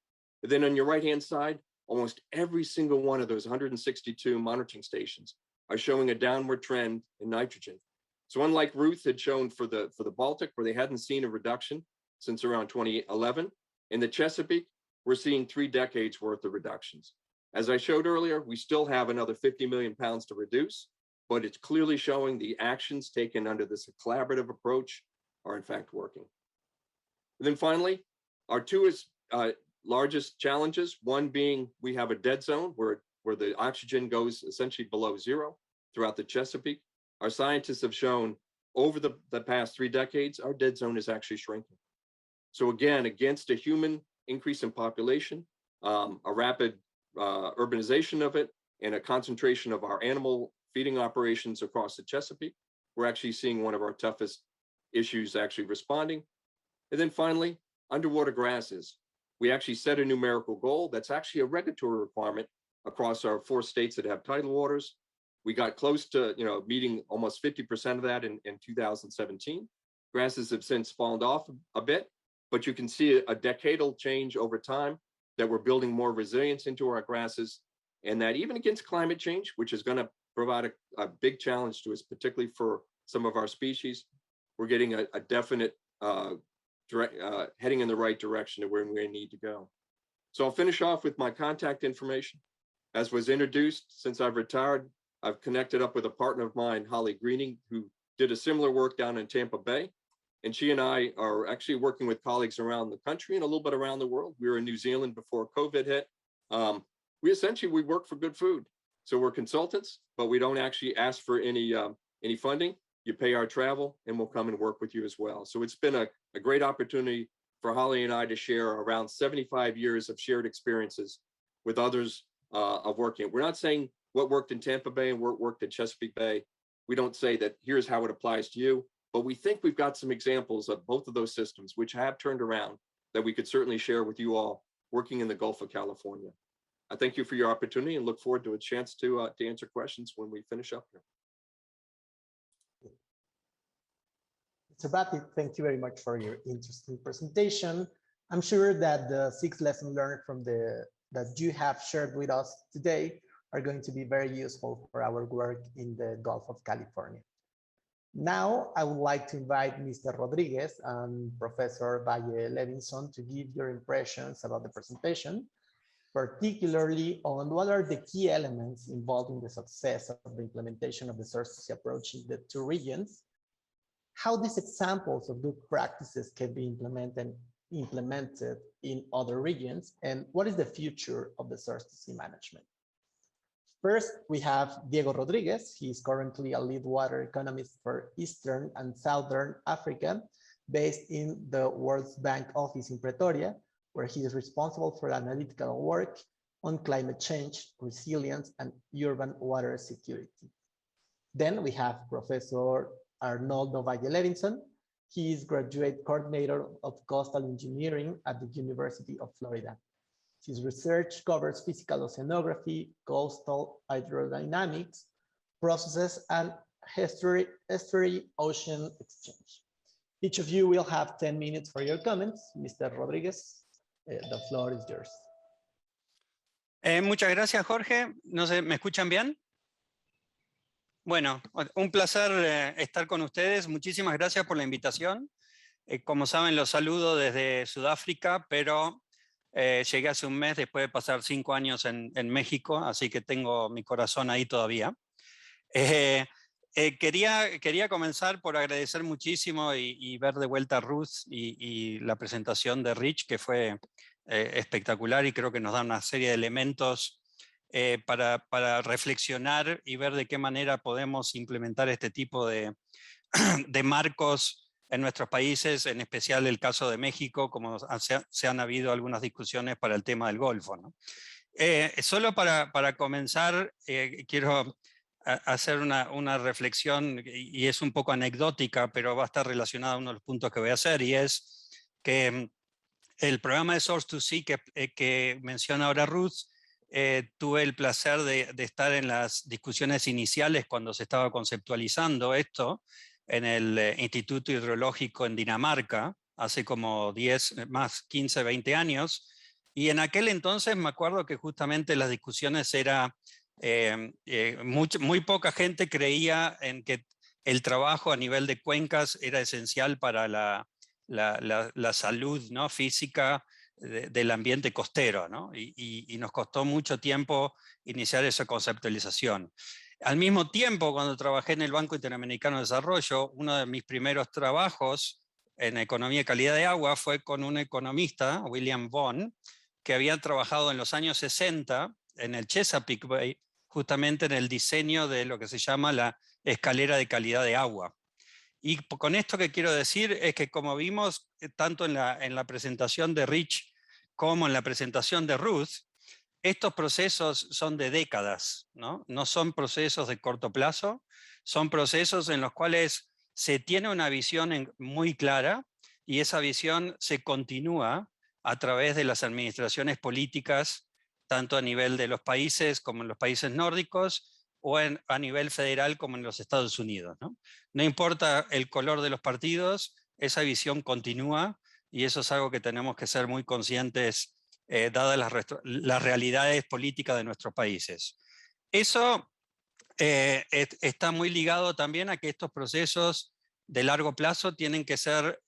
And then on your right-hand side, almost every single one of those 162 monitoring stations are showing a downward trend in nitrogen. So unlike Ruth had shown for the Baltic, where they hadn't seen a reduction since around 2011, in the Chesapeake, we're seeing 3 decades worth of reductions. As I showed earlier, we still have another 50 million pounds to reduce, but it's clearly showing the actions taken under this collaborative approach are in fact working. And then finally, our two largest challenges, one being we have a dead zone where the oxygen goes essentially below zero throughout the Chesapeake. Our scientists have shown over the past 3 decades, our dead zone is actually shrinking. So again, against a human increase in population, a rapid urbanization of it, and a concentration of our animal feeding operations across the Chesapeake, we're actually seeing one of our toughest issues actually responding. And then finally, underwater grasses. We actually set a numerical goal that's actually a regulatory requirement across our 4 states that have tidal waters. We got close to meeting almost 50% of that in 2017. Grasses have since fallen off a bit, but you can see a decadal change over time that we're building more resilience into our grasses, and that even against climate change, which is going to provide a big challenge to us, particularly for some of our species, we're getting a definite heading in the right direction to where we need to go. So I'll finish off with my contact information. As was introduced, since I've retired, I've connected up with a partner of mine, Holly Greening, who did a similar work down in Tampa Bay. And she and I are actually working with colleagues around the country and a little bit around the world. We were in New Zealand before COVID hit. We work for good food. So we're consultants, but we don't actually ask for any funding. You pay our travel and we'll come and work with you as well. So it's been a great opportunity for Holly and I to share around 75 years of shared experiences with others of working. We're not saying what worked in Tampa Bay and what worked in Chesapeake Bay. We don't say that here's how it applies to you, but we think we've got some examples of both of those systems which have turned around that we could certainly share with you all working in the Gulf of California. I thank you for your opportunity and look forward to a chance to answer questions when we finish up here. So Batiuk, thank you very much for your interesting presentation. I'm sure that the 6 lessons learned from that you have shared with us today are going to be very useful for our work in the Gulf of California. Now, I would like to invite Mr. Rodríguez and Professor Valle-Levinson to give your impressions about the presentation, particularly on what are the key elements involved in the success of the implementation of the source approach in the two regions, how these examples of good practices can be implemented in other regions, and what is the future of the source-to-sea management. First, we have Diego Rodríguez. He is currently a lead water economist for Eastern and Southern Africa, based in the World Bank office in Pretoria, where he is responsible for analytical work on climate change, resilience, and urban water security. Then we have Professor Arnoldo Valle-Levinson. He is graduate coordinator of coastal engineering at the University of Florida. His research covers physical oceanography, coastal hydrodynamics, processes, and estuary-ocean exchange. Each of you will have 10 minutes for your comments. Mr. Rodríguez, the floor is yours. Muchas gracias, Jorge. No sé, ¿me escuchan bien? Bueno, un placer estar con ustedes. Muchísimas gracias por la invitación. Como saben, los saludo desde Sudáfrica, pero llegué hace un mes después de pasar 5 años en México, así que tengo mi corazón ahí todavía. Quería comenzar por agradecer muchísimo y ver de vuelta a Ruth y la presentación de Rich, que fue espectacular y creo que nos da una serie de elementos para reflexionar y ver de qué manera podemos implementar este tipo de marcos en nuestros países, en especial el caso de México, como se han habido algunas discusiones para el tema del Golfo, ¿no? Solo para comenzar, quiero hacer una reflexión, y es un poco anecdótica, pero va a estar relacionada a uno de los puntos que voy a hacer, y es que el programa de Source to Sea que menciona ahora Ruth, tuve el placer de estar en las discusiones iniciales cuando se estaba conceptualizando esto en el Instituto Hidrológico en Dinamarca, hace como 15, 20 años, y en aquel entonces me acuerdo que justamente las discusiones era, muy poca gente creía en que el trabajo a nivel de cuencas era esencial para la salud, ¿no?, física del ambiente costero, ¿no? Y nos costó mucho tiempo iniciar esa conceptualización. Al mismo tiempo, cuando trabajé en el Banco Interamericano de Desarrollo, uno de mis primeros trabajos en economía y calidad de agua fue con un economista, William Vaughan, que había trabajado en los años 60 en el Chesapeake Bay, justamente en el diseño de lo que se llama la escalera de calidad de agua. Y con esto que quiero decir es que, como vimos tanto en la presentación de Rich como en la presentación de Ruth, estos procesos son de décadas, ¿no? No son procesos de corto plazo, son procesos en los cuales se tiene una visión muy clara y esa visión se continúa a través de las administraciones políticas, tanto a nivel de los países como en los países nórdicos, o a nivel federal como en los Estados Unidos, ¿no? No importa el color de los partidos, esa visión continúa y eso es algo que tenemos que ser muy conscientes dadas las realidades políticas de nuestros países. Eso está muy ligado también a que estos procesos de largo plazo tienen que ser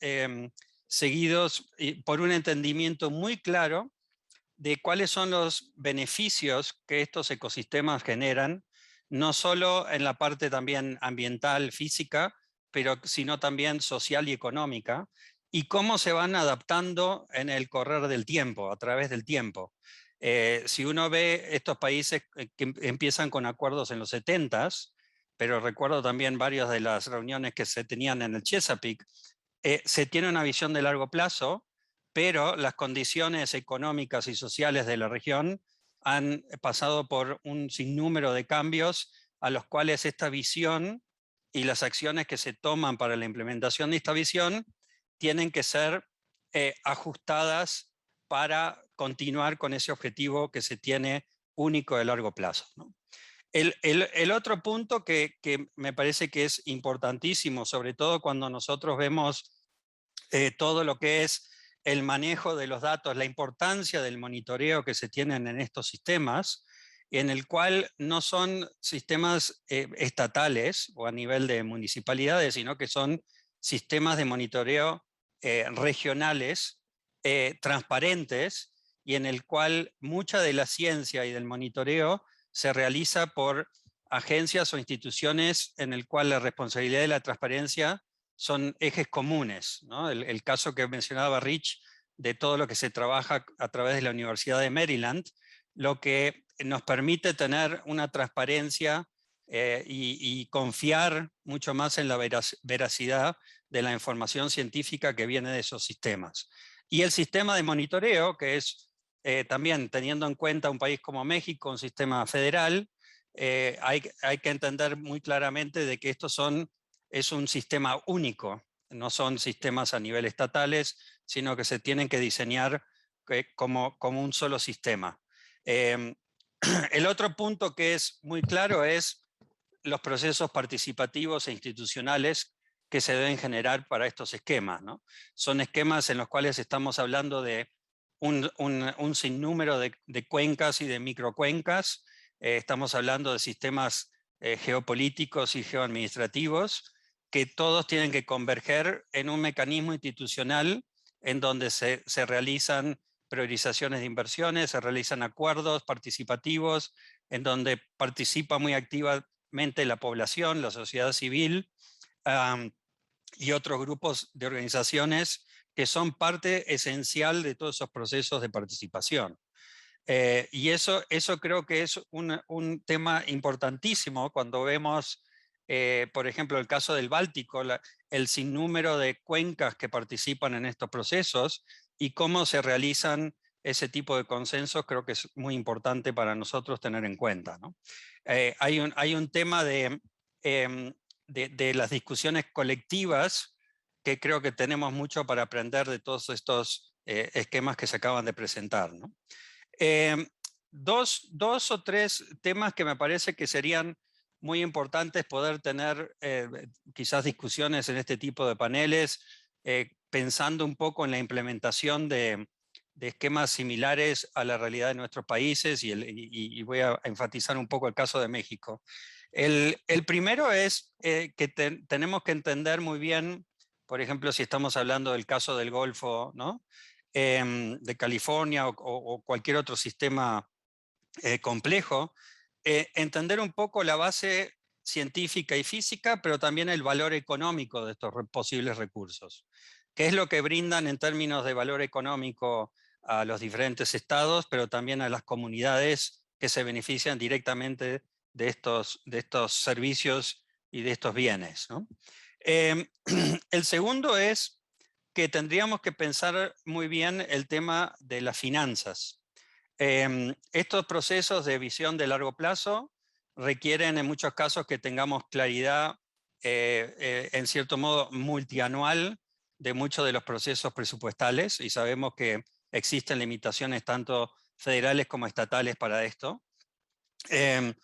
seguidos por un entendimiento muy claro de cuáles son los beneficios que estos ecosistemas generan, no solo en la parte también ambiental, física, sino también social y económica, y cómo se van adaptando en el correr del tiempo, a través del tiempo. Si uno ve estos países que empiezan con acuerdos en los 70s, pero recuerdo también varias de las reuniones que se tenían en el Chesapeake, se tiene una visión de largo plazo, pero las condiciones económicas y sociales de la región han pasado por un sinnúmero de cambios a los cuales esta visión y las acciones que se toman para la implementación de esta visión tienen que ser ajustadas para continuar con ese objetivo que se tiene único de largo plazo, ¿no? El otro punto que me parece que es importantísimo, sobre todo cuando nosotros vemos todo lo que es el manejo de los datos, la importancia del monitoreo que se tienen en estos sistemas, en el cual no son sistemas estatales o a nivel de municipalidades, sino que son sistemas de monitoreo regionales, transparentes, y en el cual mucha de la ciencia y del monitoreo se realiza por agencias o instituciones en el cual la responsabilidad de la transparencia son ejes comunes, ¿no? El caso que mencionaba Rich de todo lo que se trabaja a través de la Universidad de Maryland, lo que nos permite tener una transparencia y confiar mucho más en la veracidad de la información científica que viene de esos sistemas. Y el sistema de monitoreo, que es también teniendo en cuenta un país como México, un sistema federal, hay que entender muy claramente de que es un sistema único, no son sistemas a nivel estatales, sino que se tienen que diseñar como un solo sistema. El otro punto que es muy claro es los procesos participativos e institucionales que se deben generar para estos esquemas, ¿no? Son esquemas en los cuales estamos hablando de un sinnúmero de cuencas y de microcuencas. Estamos hablando de sistemas geopolíticos y geoadministrativos que todos tienen que converger en un mecanismo institucional en donde se realizan priorizaciones de inversiones, se realizan acuerdos participativos, en donde participa muy activamente la población, la sociedad civil y otros grupos de organizaciones que son parte esencial de todos esos procesos de participación. Y eso creo que es un tema importantísimo cuando vemos, por ejemplo, el caso del Báltico, el sinnúmero de cuencas que participan en estos procesos y cómo se realizan ese tipo de consensos. Creo que es muy importante para nosotros tener en cuenta, ¿no? Hay un tema de las discusiones colectivas que creo que tenemos mucho para aprender de todos estos esquemas que se acaban de presentar, ¿no? Dos o tres temas que me parece que serían muy importantes poder tener quizás discusiones en este tipo de paneles, pensando un poco en la implementación de esquemas similares a la realidad de nuestros países, y voy a enfatizar un poco el caso de México. El primero es que tenemos que entender muy bien, por ejemplo, si estamos hablando del caso del Golfo, ¿no? De California o cualquier otro sistema complejo, entender un poco la base científica y física, pero también el valor económico de estos posibles recursos. ¿Qué es lo que brindan en términos de valor económico a los diferentes estados, pero también a las comunidades que se benefician directamente de estos servicios y de estos bienes, ¿no? El segundo es que tendríamos que pensar muy bien el tema de las finanzas. Estos procesos de visión de largo plazo requieren en muchos casos que tengamos claridad, en cierto modo, multianual de muchos de los procesos presupuestales, y sabemos que existen limitaciones tanto federales como estatales para esto. En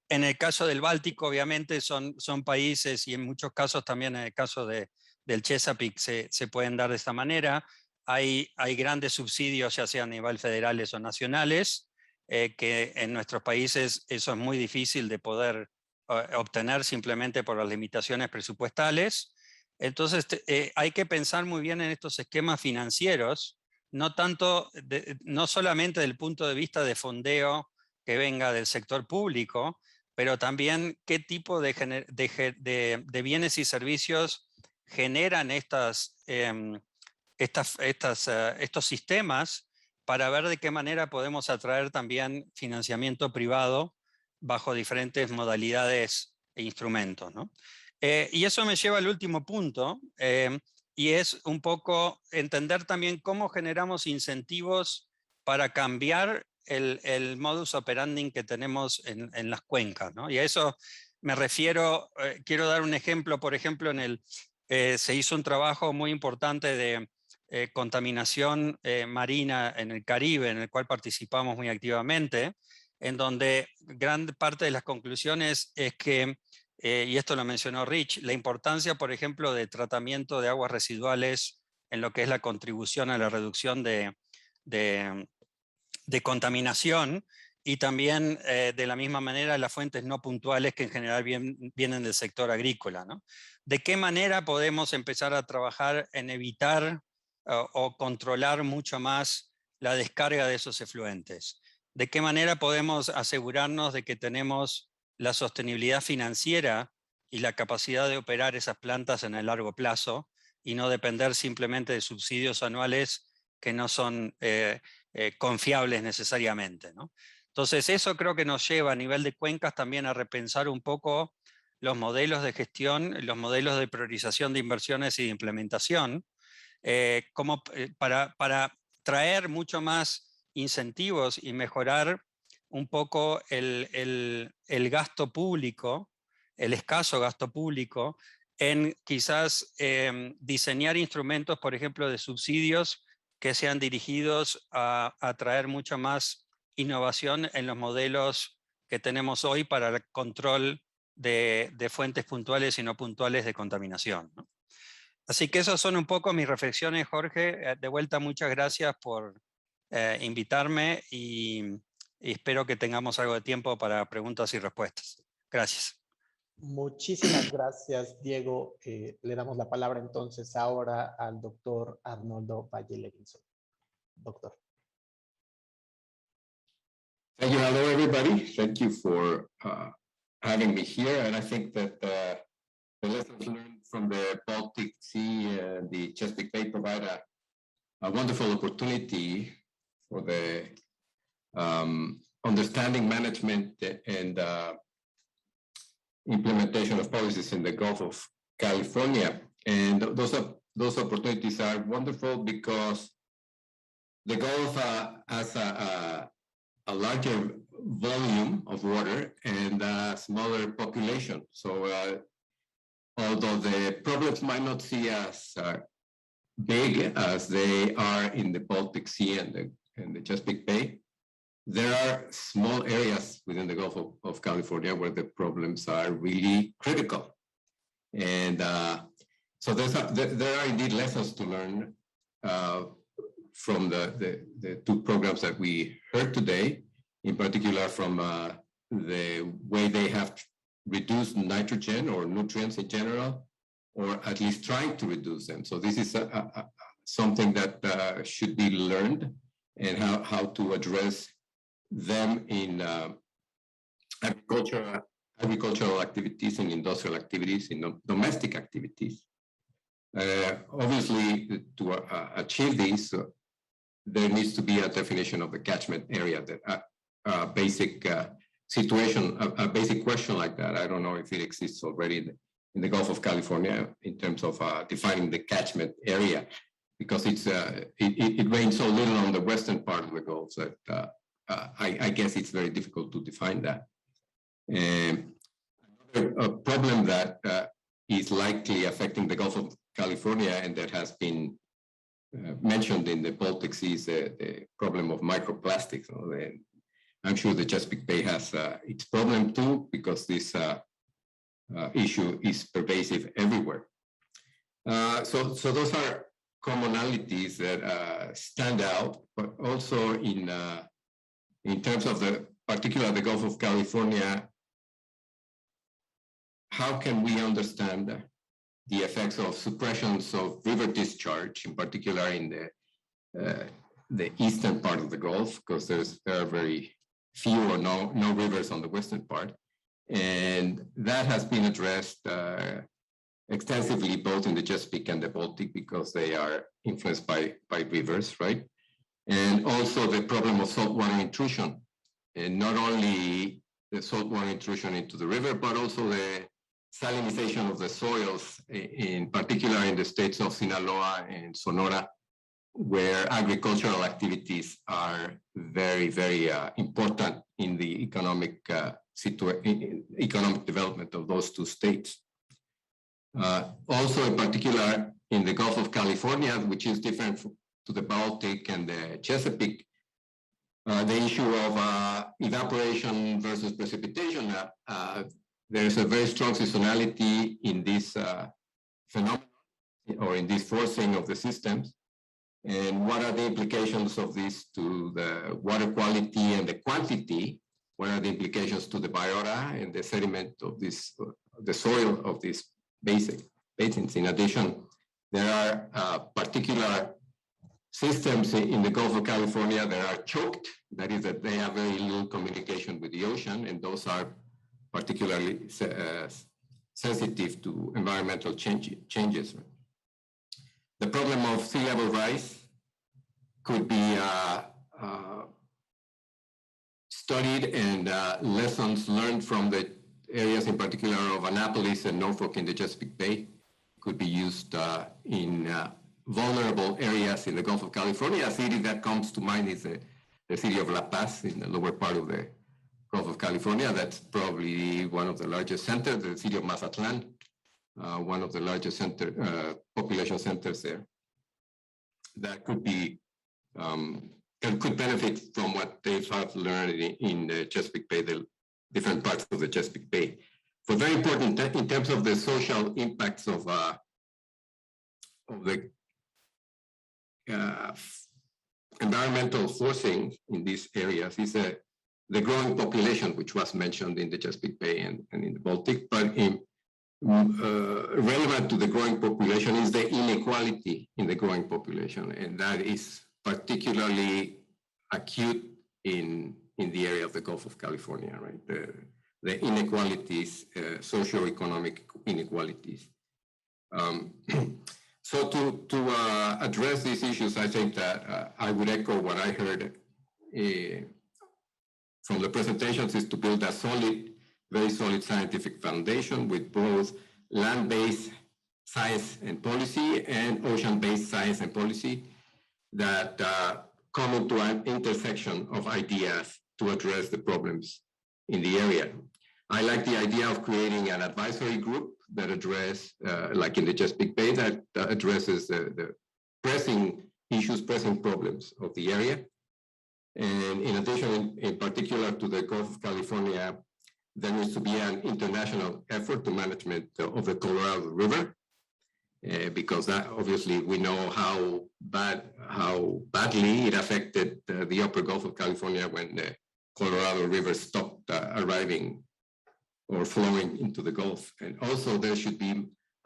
el caso del Báltico, obviamente, son países, y en muchos casos también en el caso del Chesapeake se pueden dar de esta manera. Hay grandes subsidios, ya sean a nivel federales o nacionales, que en nuestros países eso es muy difícil de poder obtener simplemente por las limitaciones presupuestales. Entonces hay que pensar muy bien en estos esquemas financieros, no solamente desde el punto de vista de fondeo que venga del sector público, pero también qué tipo de bienes y servicios generan estos sistemas, para ver de qué manera podemos atraer también financiamiento privado bajo diferentes modalidades e instrumentos, ¿no? Y eso me lleva al último punto, y es un poco entender también cómo generamos incentivos para cambiar el modus operandi que tenemos en las cuencas, ¿no? Y a eso me refiero. Quiero dar un ejemplo. Por ejemplo, se hizo un trabajo muy importante de contaminación marina en el Caribe, en el cual participamos muy activamente, en donde gran parte de las conclusiones es que, y esto lo mencionó Rich, la importancia, por ejemplo, de tratamiento de aguas residuales en lo que es la contribución a la reducción de contaminación, y también de la misma manera las fuentes no puntuales que en general vienen del sector agrícola, ¿no? ¿De qué manera podemos empezar a trabajar en evitar o controlar mucho más la descarga de esos efluentes? ¿De qué manera podemos asegurarnos de que tenemos la sostenibilidad financiera y la capacidad de operar esas plantas en el largo plazo y no depender simplemente de subsidios anuales que no son confiables necesariamente, ¿no? Entonces eso creo que nos lleva a nivel de cuencas también a repensar un poco los modelos de gestión, los modelos de priorización de inversiones y de implementación, para traer mucho más incentivos y mejorar un poco el gasto público, el escaso gasto público, en quizás diseñar instrumentos, por ejemplo, de subsidios que sean dirigidos a traer mucho más innovación en los modelos que tenemos hoy para el control de fuentes puntuales y no puntuales de contaminación, ¿no? Así que esas son un poco mis reflexiones, Jorge. De vuelta, muchas gracias por invitarme y espero que tengamos algo de tiempo para preguntas y respuestas. Gracias. Muchísimas gracias, Diego. Le damos la palabra entonces ahora al doctor Arnoldo Valle-Levinson. Doctor. Thank you. Hello, everybody. Thank you for having me here. And I think that the lessons learned from the Baltic Sea and the Chesapeake Bay provide a wonderful opportunity for the understanding, management, and implementation of policies in the Gulf of California. And those opportunities are wonderful because the Gulf has a larger volume of water and a smaller population. So although the problems might not seem as big as they are in the Baltic Sea and the Chesapeake Bay, there are small areas within the Gulf of California where the problems are really critical. And so there are indeed lessons to learn from the two programs that we heard today, in particular from the way they have reduced nitrogen or nutrients in general, or at least trying to reduce them. So this is something that should be learned, and how to address them in agricultural activities and industrial activities, in domestic activities. Obviously, to achieve this, there needs to be a definition of the catchment area. That a basic situation, a basic question like that, I don't know if it exists already in the Gulf of California in terms of defining the catchment area, because it rains so little on the western part of the Gulf that I guess it's very difficult to define that. Another problem that is likely affecting the Gulf of California, and that has been mentioned in the Baltic Sea, is the problem of microplastics. I'm sure the Chesapeake Bay has its problem too, because this issue is pervasive everywhere. So those are commonalities that stand out, but also in terms of particularly the Gulf of California, how can we understand the effects of suppressions of river discharge, in particular in the eastern part of the Gulf, because there are very few or no rivers on the western part. And that has been addressed extensively, both in the Chesapeake and the Baltic, because they are influenced by rivers, right? And also the problem of saltwater intrusion, and not only the saltwater intrusion into the river, but also the salinization of the soils, in particular in the states of Sinaloa and Sonora, where agricultural activities are very, very important in the economic development of those two states. Also, in particular, in the Gulf of California, which is different to the Baltic and the Chesapeake, the issue of evaporation versus precipitation, there's a very strong seasonality in this phenomenon, or in this forcing of the systems. And what are the implications of this to the water quality and the quantity? What are the implications to the biota and the sediment of this, the soil of these basins? In addition, there are particular systems in the Gulf of California that are choked. That is, that they have very little communication with the ocean, and those are particularly sensitive to environmental changes. The problem of sea level rise could be studied, and lessons learned from the areas in particular of Annapolis and Norfolk in the Chesapeake Bay could be used in vulnerable areas in the Gulf of California. A city that comes to mind is the city of La Paz in the lower part of the Gulf of California. That's probably one of the largest centers. The city of Mazatlan, one of the largest population centers there. That could be could benefit from what they have learned in the Chesapeake Bay, the different parts of the Chesapeake Bay. But very important in terms of the social impacts of the environmental forcing in these areas is the growing population, which was mentioned in the Chesapeake Bay and in the Baltic. But relevant to the growing population is the inequality in the growing population, and that is particularly acute in the area of the Gulf of California, right? The inequalities, socioeconomic inequalities. So to address these issues, I think that I would echo what I heard from the presentations, is to build a very solid scientific foundation with both land-based science and policy and ocean-based science and policy that come into an intersection of ideas to address the problems in the area. I like the idea of creating an advisory group that address, like in the Chesapeake Bay, that addresses the pressing issues, pressing problems of the area. And in addition, in particular to the Gulf of California, there needs to be an international effort to management of the Colorado River, because that, obviously we know how badly it affected the upper Gulf of California when the Colorado River stopped arriving or flowing into the Gulf. And also there should be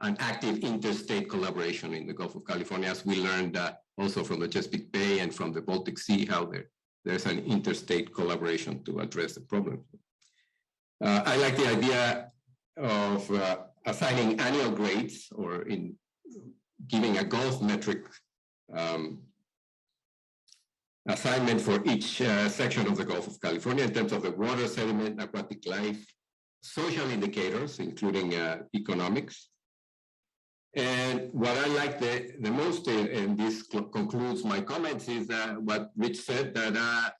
an active interstate collaboration in the Gulf of California, as we learned also from the Chesapeake Bay and from the Baltic Sea, how there's an interstate collaboration to address the problem. I like the idea of assigning annual grades, or in giving a Gulf metric assignment for each section of the Gulf of California in terms of the water, sediment, aquatic life, social indicators, including economics. And what I like the most, and this concludes my comments, is what Rich said, that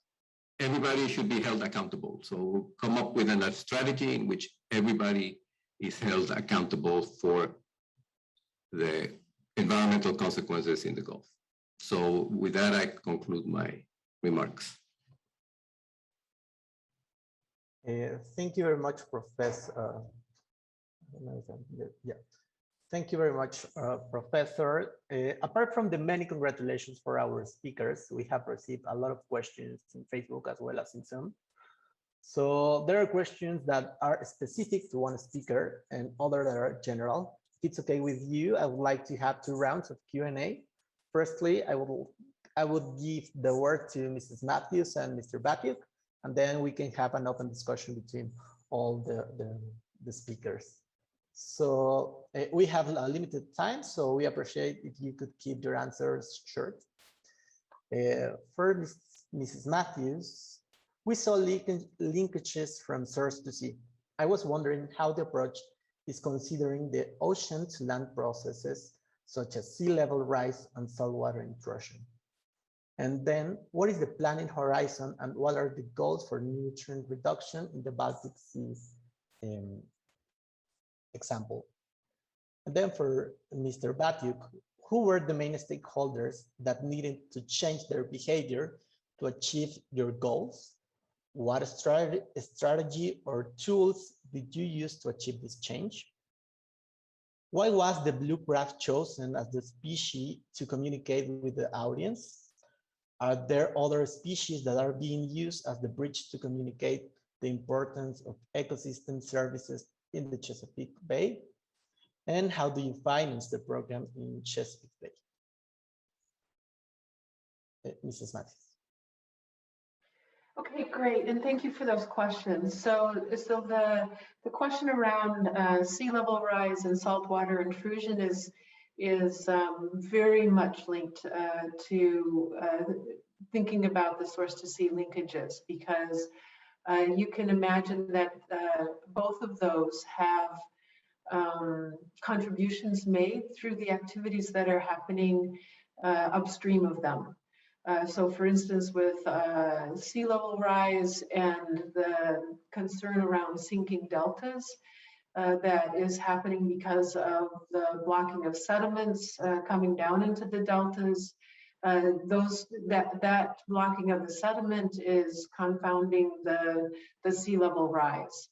everybody should be held accountable. So come up with a strategy in which everybody is held accountable for the environmental consequences in the Gulf. So with that, I conclude my remarks. Thank you very much, Professor. Yeah. Thank you very much, Professor. Apart from the many congratulations for our speakers, we have received a lot of questions in Facebook as well as in Zoom. So there are questions that are specific to one speaker and other that are general. If it's okay with you, I would like to have 2 rounds of Q&A. Firstly, I would give the word to Mrs. Mathews and Mr. Batiuk, and then we can have an open discussion between all the speakers. So we have a limited time, so we appreciate if you could keep your answers short. For Mrs. Mathews, we saw linkages from source to sea. I was wondering how the approach is considering the ocean to land processes such as sea level rise and saltwater intrusion. And then what is the planning horizon and what are the goals for nutrient reduction in the Baltic Sea example? And then for Mr. Batiuk, who were the main stakeholders that needed to change their behavior to achieve your goals? What strategy or tools did you use to achieve this change? Why was the blue craft chosen as the species to communicate with the audience? Are there other species that are being used as the bridge to communicate the importance of ecosystem services in the Chesapeake Bay? And how do you finance the program in Chesapeake Bay? Mrs. Mathews. Okay, great, and thank you for those questions. So the question around sea level rise and saltwater intrusion is very much linked to thinking about the source to sea linkages, because you can imagine that both of those have contributions made through the activities that are happening upstream of them. So for instance, with sea level rise and the concern around sinking deltas that is happening because of the blocking of sediments coming down into the deltas, that blocking of the sediment is confounding the sea level rise.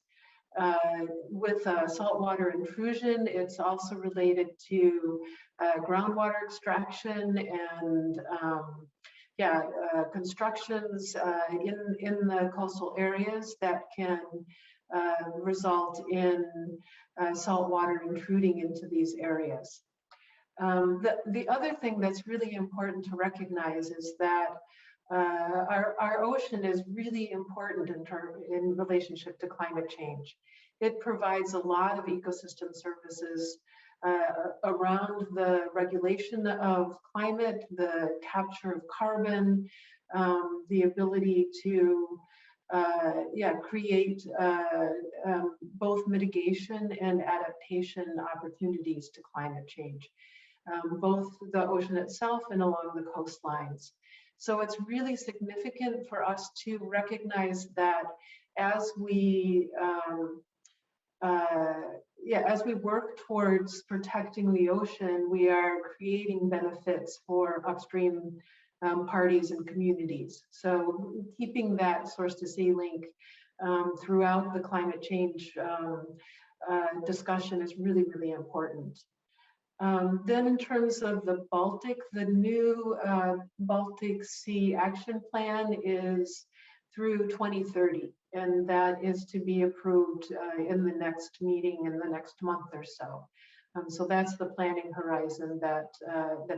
With saltwater intrusion, it's also related to groundwater extraction and constructions in the coastal areas that can result in saltwater intruding into these areas. The other thing that's really important to recognize is that our ocean is really important in relationship to climate change. It provides a lot of ecosystem services around the regulation of climate, the capture of carbon, the ability to create both mitigation and adaptation opportunities to climate change, both the ocean itself and along the coastlines. So it's really significant for us to recognize that as we work towards protecting the ocean, we are creating benefits for upstream parties and communities. So keeping that source to sea link throughout the climate change discussion is really, really important. Then in terms of the Baltic, the new Baltic Sea Action Plan is through 2030, and that is to be approved in the next meeting in the next month or so. So that's the planning horizon that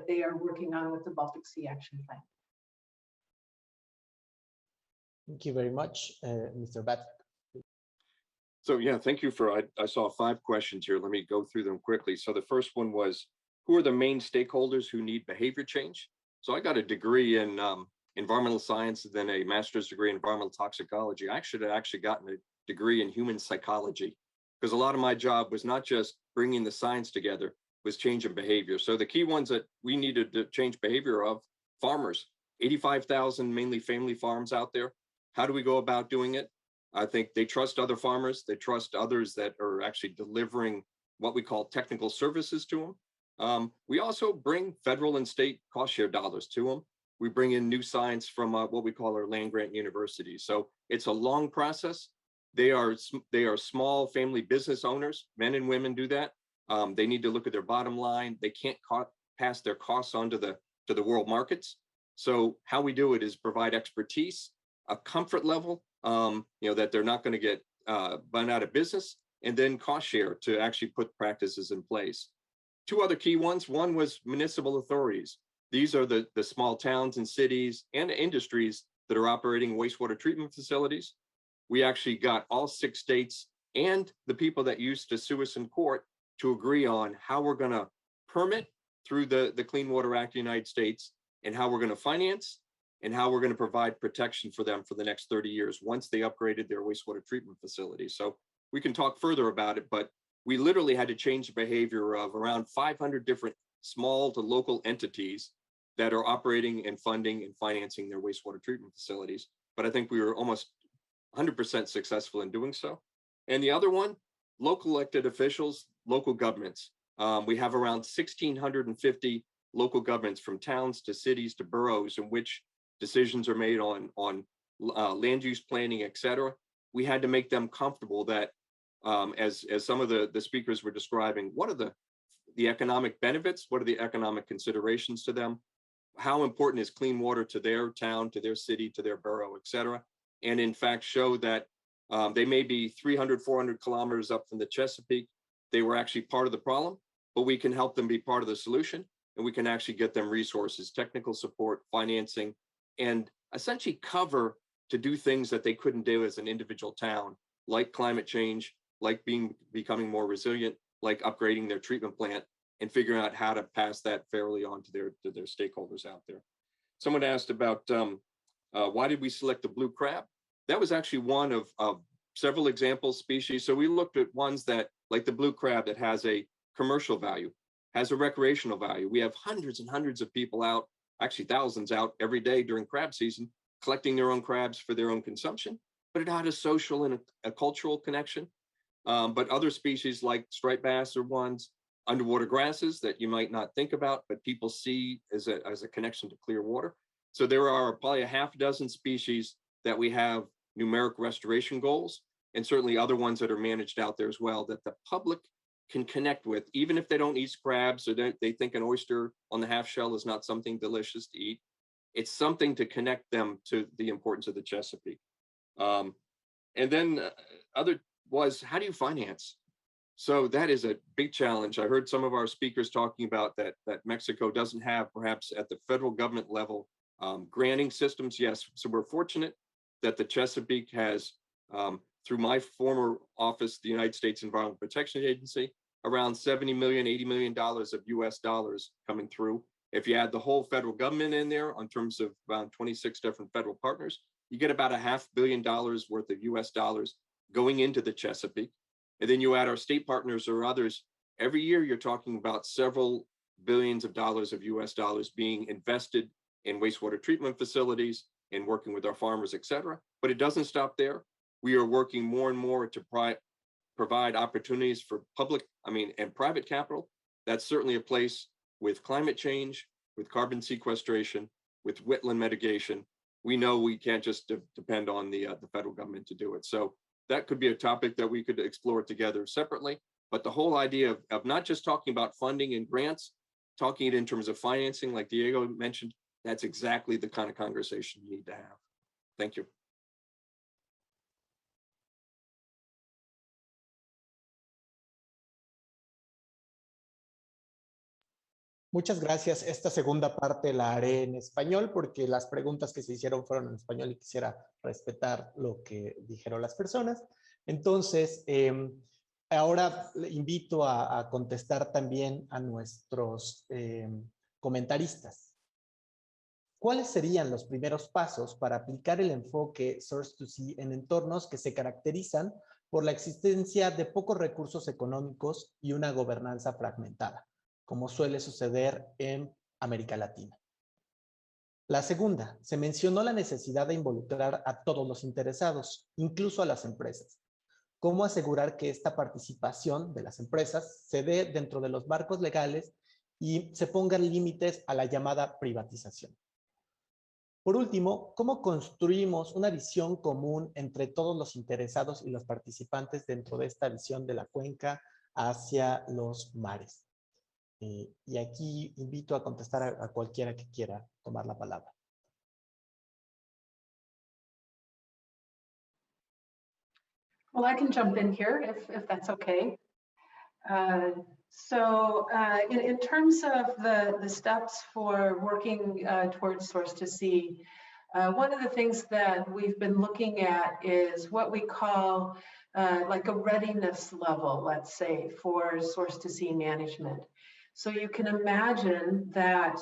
they are working on with the Baltic Sea Action Plan. Thank you very much, Mr. Batiuk. So yeah, thank you for, I saw 5 questions here. Let me go through them quickly. So the first one was, who are the main stakeholders who need behavior change? So I got a degree in environmental science and then a master's degree in environmental toxicology. I should have actually gotten a degree in human psychology, because a lot of my job was not just bringing the science together, was changing behavior. So the key ones that we needed to change behavior of: farmers, 85,000 mainly family farms out there. How do we go about doing it? I think they trust other farmers. They trust others that are actually delivering what we call technical services to them. We also bring federal and state cost share dollars to them. We bring in new science from what we call our land grant universities. So it's a long process. They are small family business owners. Men and women do that. They need to look at their bottom line. They can't pass their costs on to the world markets. So how we do it is provide expertise, a comfort level, that they're not going to get run out of business, and then cost share to actually put practices in place. 2 other key ones. One was municipal authorities. These are the small towns and cities and industries that are operating wastewater treatment facilities. We actually got all 6 states and the people that used to sue us in court to agree on how we're going to permit through the Clean Water Act of the United States, and how we're going to finance, and how we're going to provide protection for them for the next 30 years once they upgraded their wastewater treatment facilities. So we can talk further about it, but we literally had to change the behavior of around 500 different small to local entities that are operating and funding and financing their wastewater treatment facilities. But I think we were almost 100% successful in doing so. And the other one, local elected officials, local governments. We have around 1,650 local governments, from towns to cities to boroughs, in which decisions are made on land use planning, et cetera. We had to make them comfortable that, as some of the speakers were describing, what are the the economic benefits, what are the economic considerations to them, how important is clean water to their town, to their city, to their borough, et cetera, and in fact show that they may be 300, 400 kilometers up from the Chesapeake. They were actually part of the problem, but we can help them be part of the solution, and we can actually get them resources, technical support, financing, and essentially cover to do things that they couldn't do as an individual town, like climate change, like becoming more resilient, like upgrading their treatment plant, and figuring out how to pass that fairly on to their stakeholders out there. Someone asked about why did we select the blue crab? That was actually one of several example species. So we looked at ones that, like the blue crab, that has a commercial value, has a recreational value. We have hundreds and hundreds of people out, actually thousands out every day during crab season, collecting their own crabs for their own consumption, but it had a social and a cultural connection. But other species like striped bass are ones, underwater grasses that you might not think about, but people see as a connection to clear water. So there are probably a half dozen species that we have numeric restoration goals, and certainly other ones that are managed out there as well that the public can connect with, even if they don't eat crabs or they think an oyster on the half shell is not something delicious to eat. It's something to connect them to the importance of the Chesapeake. And then other was, how do you finance? So that is a big challenge. I heard some of our speakers talking about that Mexico doesn't have, perhaps at the federal government level, granting systems. Yes, so we're fortunate that the Chesapeake has, through my former office, the United States Environmental Protection Agency, around $70 million, $80 million of US dollars coming through. If you add the whole federal government in there, in terms of around 26 different federal partners, you get about $500 million worth of US dollars going into the Chesapeake. And then you add our state partners or others, every year you're talking about several billions of dollars of US dollars being invested in wastewater treatment facilities and working with our farmers, et cetera. But it doesn't stop there. We are working more and more to provide opportunities for public, and private capital. That's certainly a place with climate change, with carbon sequestration, with wetland mitigation. We know we can't just depend on the federal government to do it. So that could be a topic that we could explore together separately. But the whole idea of not just talking about funding and grants, talking it in terms of financing, like Diego mentioned, that's exactly the kind of conversation you need to have. Thank you. Muchas gracias. Esta segunda parte la haré en español porque las preguntas que se hicieron fueron en español y quisiera respetar lo que dijeron las personas. Entonces, ahora le invito a contestar también a nuestros comentaristas. ¿Cuáles serían los primeros pasos para aplicar el enfoque Source to Sea en entornos que se caracterizan por la existencia de pocos recursos económicos y una gobernanza fragmentada, como suele suceder en América Latina? La segunda, se mencionó la necesidad de involucrar a todos los interesados, incluso a las empresas. ¿Cómo asegurar que esta participación de las empresas se dé dentro de los marcos legales y se pongan límites a la llamada privatización? Por último, ¿cómo construimos una visión común entre todos los interesados y los participantes dentro de esta visión de la cuenca hacia los mares? Y aquí invito a contestar a cualquiera que quiera tomar la palabra. Well, I can jump in here if that's okay. In terms of the steps for working towards Source to Sea, one of the things that we've been looking at is what we call like a readiness level, let's say, for Source to Sea management. So you can imagine that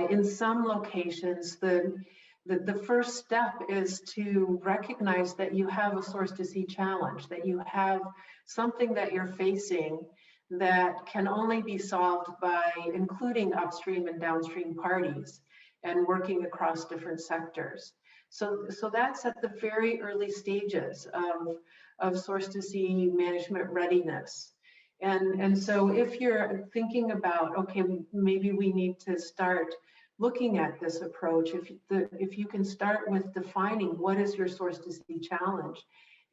in some locations, the first step is to recognize that you have a Source to Sea challenge, that you have something that you're facing that can only be solved by including upstream and downstream parties and working across different sectors. So that's at the very early stages of Source to Sea management readiness. And so if you're thinking about, okay, maybe we need to start looking at this approach, if you can start with defining what is your Source to Sea challenge,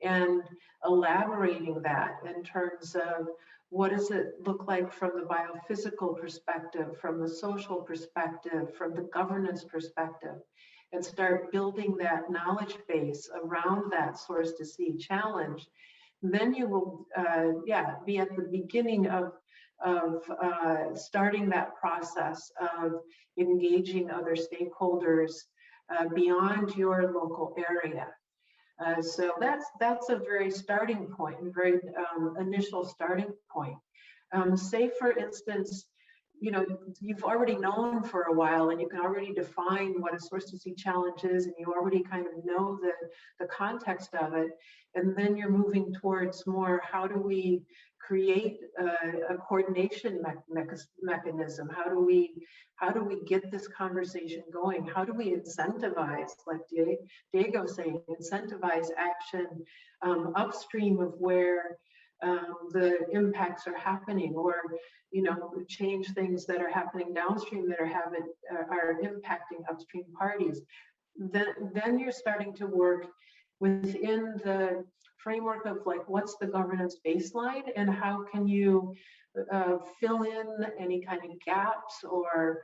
and elaborating that in terms of what does it look like from the biophysical perspective, from the social perspective, from the governance perspective, and start building that knowledge base around that source to sea challenge. Then you will, be at the beginning of starting that process of engaging other stakeholders beyond your local area. So that's a very starting point, a very initial starting point. Say, for instance, you've already known for a while and you can already define what a source to sea challenge is, and you already kind of know the context of it. And then you're moving towards more, how do we create a coordination mechanism? How do we get this conversation going? How do we incentivize, like Diego was saying, incentivize action upstream of where the impacts are happening, or change things that are happening downstream that are impacting upstream parties? Then you're starting to work within the framework of, like, what's the governance baseline and how can you fill in any kind of gaps or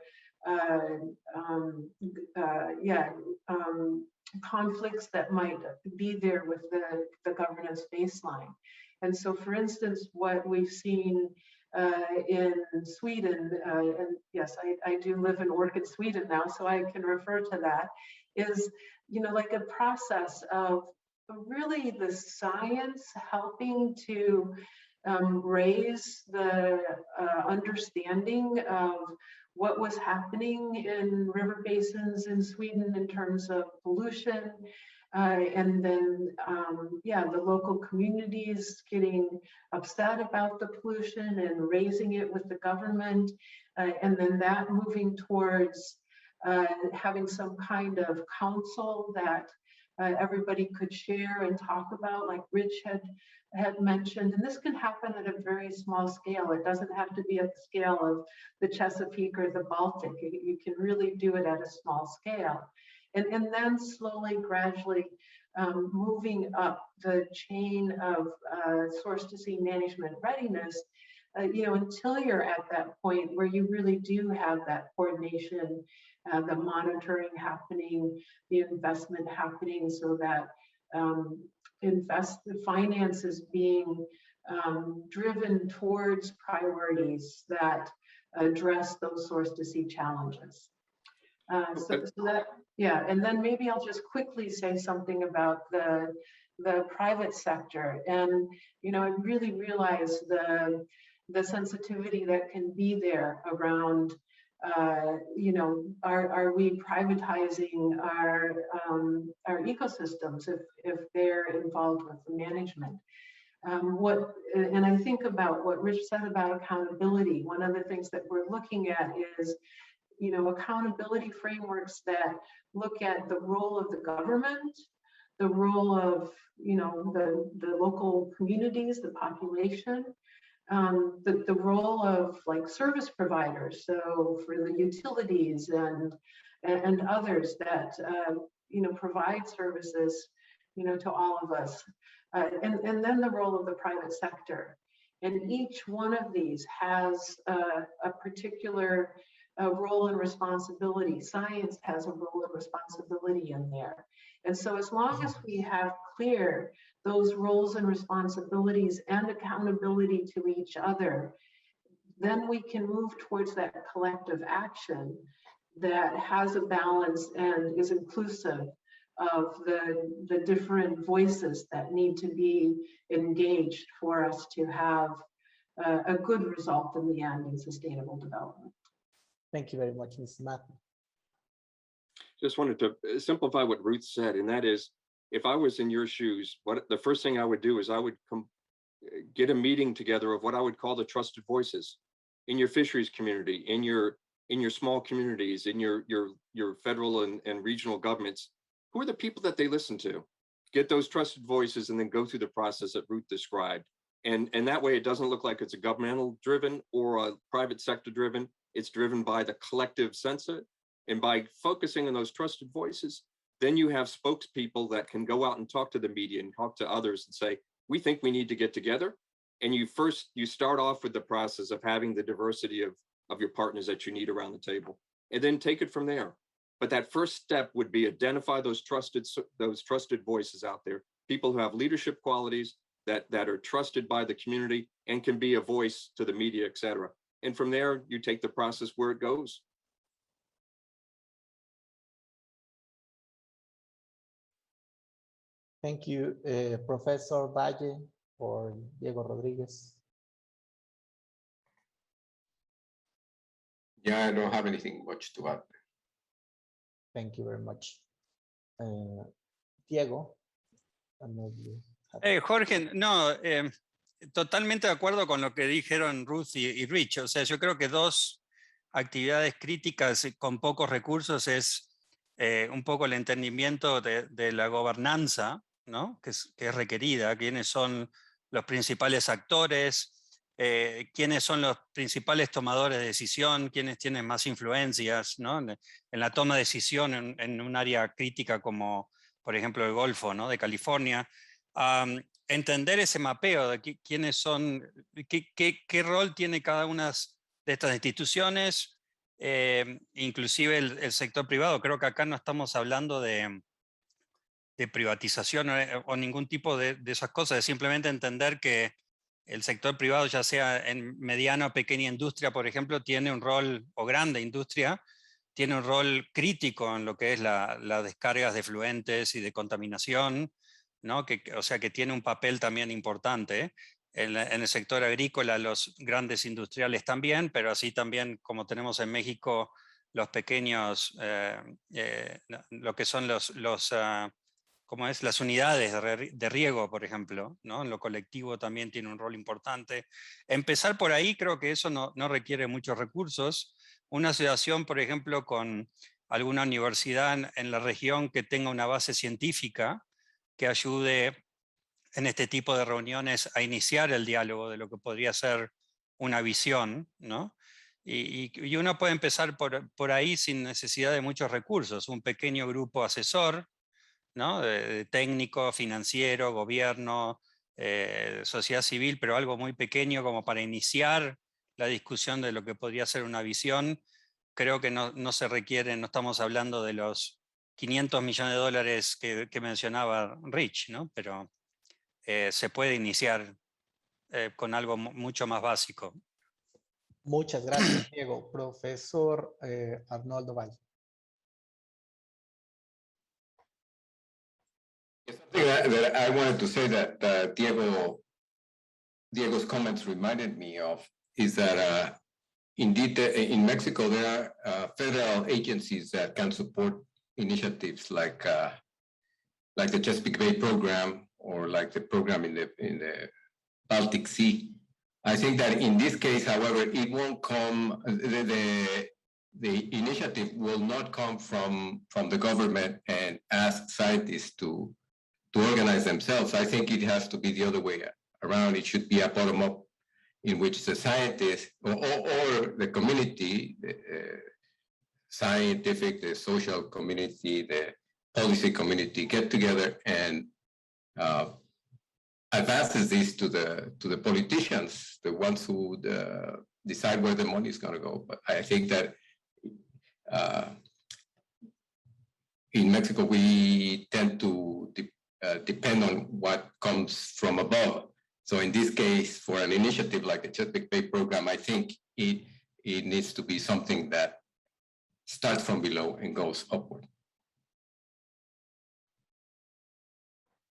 conflicts that might be there with the governance baseline. And so, for instance, what we've seen in Sweden, and yes, I do live and work in Sweden now, so I can refer to that, is, like a process of really the science helping to raise the understanding of what was happening in river basins in Sweden in terms of pollution, and then the local communities getting upset about the pollution and raising it with the government, and then that moving towards having some kind of council that everybody could share and talk about, like Rich had mentioned. And this can happen at a very small scale. It doesn't have to be at the scale of the Chesapeake or the Baltic. You can really do it at a small scale. And then slowly, gradually moving up the chain of source to sea management readiness, until you're at that point where you really do have that coordination, the monitoring happening, the investment happening, so that the finance is being driven towards priorities that address those source to sea challenges. And then maybe I'll just quickly say something about the private sector. And I really realize the sensitivity that can be there around are we privatizing our ecosystems if they're involved with the management? And I think about what Rich said about accountability. One of the things that we're looking at is, accountability frameworks that look at the role of the government, the role of, the local communities, the population, the role of, like, service providers, so for the utilities and others that provide services to all of us, and then the role of the private sector. And each one of these has a particular role and responsibility. Science has a role and responsibility in there. And so as long as we have clear those roles and responsibilities and accountability to each other, then we can move towards that collective action that has a balance and is inclusive of the different voices that need to be engaged for us to have a good result in the end in sustainable development. Thank you very much, Ms. Mathews. Just wanted to simplify what Ruth said, and that is, if I was in your shoes, the first thing I would do is I would get a meeting together of what I would call the trusted voices in your fisheries community, in your small communities, in your federal and regional governments. Who are the people that they listen to? Get those trusted voices and then go through the process that Ruth described. And that way it doesn't look like it's a governmental driven or a private sector driven. It's driven by the collective sense of it. And by focusing on those trusted voices, then you have spokespeople that can go out and talk to the media and talk to others and say, we think we need to get together. And you start off with the process of having the diversity of your partners that you need around the table, and then take it from there. But that first step would be identify those trusted voices out there, people who have leadership qualities that are trusted by the community and can be a voice to the media, et cetera. And from there, you take the process where it goes. Thank you, Professor Valle, or Diego Rodríguez. Yeah, I don't have anything much to add. Thank you very much. Diego. Jorge, no, totalmente de acuerdo con lo que dijeron Ruth y Rich. O sea, yo creo que dos actividades críticas con pocos recursos es un poco el entendimiento de la gobernanza, ¿no? que es requerida, quiénes son los principales actores, quiénes son los principales tomadores de decisión, quiénes tienen más influencias, ¿no? en la toma de decisión en un área crítica como, por ejemplo, el Golfo, ¿no? de California. Entender ese mapeo de quiénes son, qué rol tiene cada una de estas instituciones, inclusive el sector privado. Creo que acá no estamos hablando de privatización o ningún tipo de esas cosas, es simplemente entender que el sector privado, ya sea en mediana o pequeña industria, por ejemplo, tiene un rol, o grande industria, tiene un rol crítico en lo que es las descargas de efluentes y de contaminación, ¿no? O sea que tiene un papel también importante. En el sector agrícola, los grandes industriales también, pero así también como tenemos en México los pequeños, lo que son ¿cómo es? Las unidades de riego, por ejemplo, ¿no? En lo colectivo también tiene un rol importante. Empezar por ahí, creo que eso no requiere muchos recursos. Una asociación, por ejemplo, con alguna universidad en la región que tenga una base científica que ayude en este tipo de reuniones a iniciar el diálogo de lo que podría ser una visión, ¿no? Y uno puede empezar por ahí sin necesidad de muchos recursos, un pequeño grupo asesor, ¿no? De técnico, financiero, gobierno, sociedad civil, pero algo muy pequeño como para iniciar la discusión de lo que podría ser una visión. Creo que no se requiere, no estamos hablando de los 500 millones de dólares que mencionaba Rich, ¿no? Pero se puede iniciar con algo mucho más básico. Muchas gracias, Diego. Profesor Arnoldo Valle. Something that I wanted to say that Diego's comments reminded me of is that indeed in Mexico there are federal agencies that can support initiatives like the Chesapeake Bay program or like the program in the Baltic Sea. I think that in this case, however, it won't come. The initiative will not come from the government and ask scientists to organize themselves. I think it has to be the other way around. It should be a bottom-up in which the scientists or the community, the scientific, the social community, the policy community get together and advances this to the politicians, the ones who decide where the money is going to go. But I think that in Mexico, we tend to depend on what comes from above. So in this case, for an initiative like the Chesapeake Bay program, I think it needs to be something that starts from below and goes upward.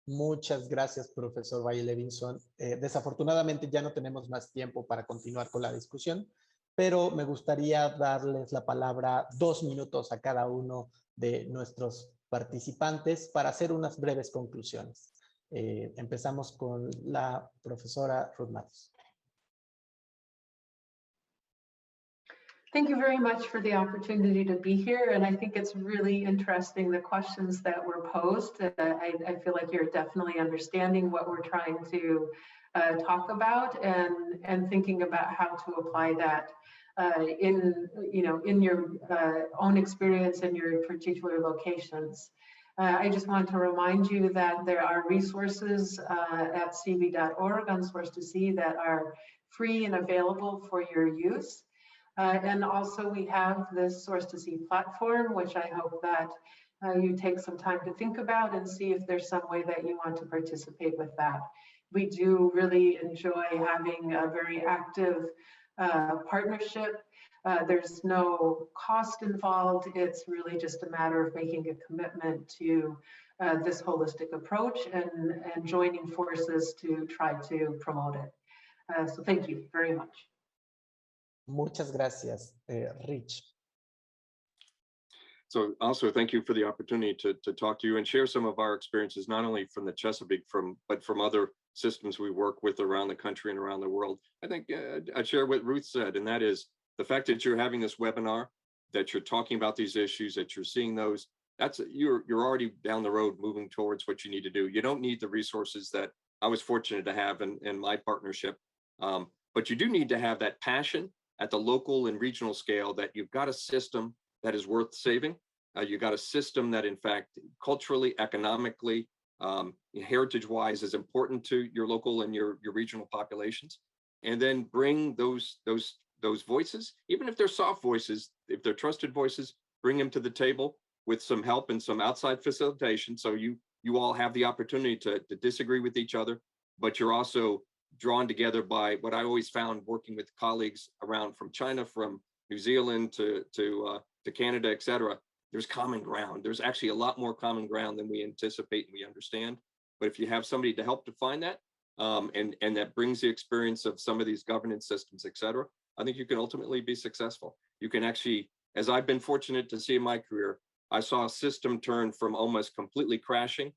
Muchas gracias, profesor Valle-Levinson. Desafortunadamente ya no tenemos más tiempo para continuar con la discusión, pero me gustaría darles la palabra 2 minutos a cada uno de nuestros participantes para hacer unas breves conclusiones. Empezamos con la profesora Ruth Mathews. Thank you very much for the opportunity to be here. And I think it's really interesting, the questions that were posed. I feel like you're definitely understanding what we're trying to talk about and thinking about how to apply that in your own experience in your particular locations. I just want to remind you that there are resources at SIWI.org on Source to Sea that are free and available for your use. And also we have this Source to Sea platform, which I hope that you take some time to think about and see if there's some way that you want to participate with that. We do really enjoy having a very active partnership. There's no cost involved. It's really just a matter of making a commitment to this holistic approach and joining forces to try to promote it. So thank you very much. Muchas gracias, Rich. So also thank you for the opportunity to talk to you and share some of our experiences, not only from the Chesapeake, but from other systems we work with around the country and around the world. I think I'd share what Ruth said, and that is the fact that you're having this webinar, that you're talking about these issues, that you're seeing those, that's you're already down the road moving towards what you need to do. You don't need the resources that I was fortunate to have in my partnership, but you do need to have that passion at the local and regional scale that you've got a system that is worth saving. You've got a system that, in fact, culturally, economically, heritage-wise is important to your local and your regional populations. And then bring those voices, even if they're soft voices, if they're trusted voices, bring them to the table with some help and some outside facilitation. So you all have the opportunity to disagree with each other, but you're also drawn together by what I always found working with colleagues around from China, from New Zealand to Canada, et cetera. There's common ground. There's actually a lot more common ground than we anticipate and we understand. But if you have somebody to help define that, and that brings the experience of some of these governance systems, et cetera, I think you can ultimately be successful. You can actually, as I've been fortunate to see in my career, I saw a system turn from almost completely crashing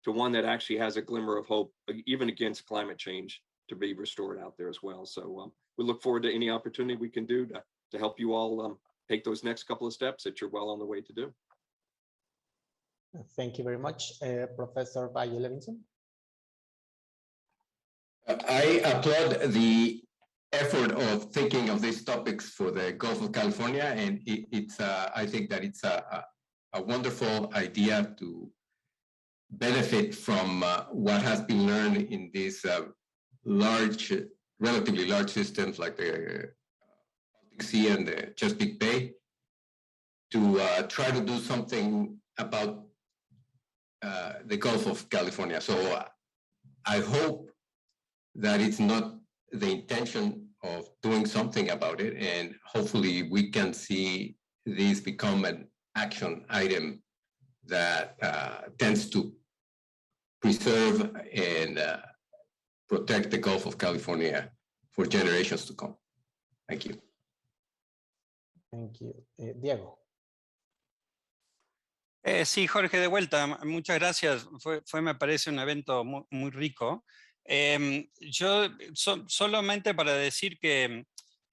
to one that actually has a glimmer of hope, even against climate change, to be restored out there as well. So we look forward to any opportunity we can do to help you all take those next couple of steps that you're well on the way to do. Thank you very much, Professor Valle-Levinson. I applaud the effort of thinking of these topics for the Gulf of California, and I think that it's a wonderful idea to benefit from what has been learned in these relatively large systems like the Baltic Sea and the Chesapeake Bay, to try to do something about the Gulf of California. So I hope that it's not the intention of doing something about it, and hopefully we can see this become an action item that tends to preserve and protect the Gulf of California for generations to come. Thank you. Thank you. Diego. Sí, Jorge, de vuelta, muchas gracias. Fue me parece, un evento muy rico. Yo solamente para decir que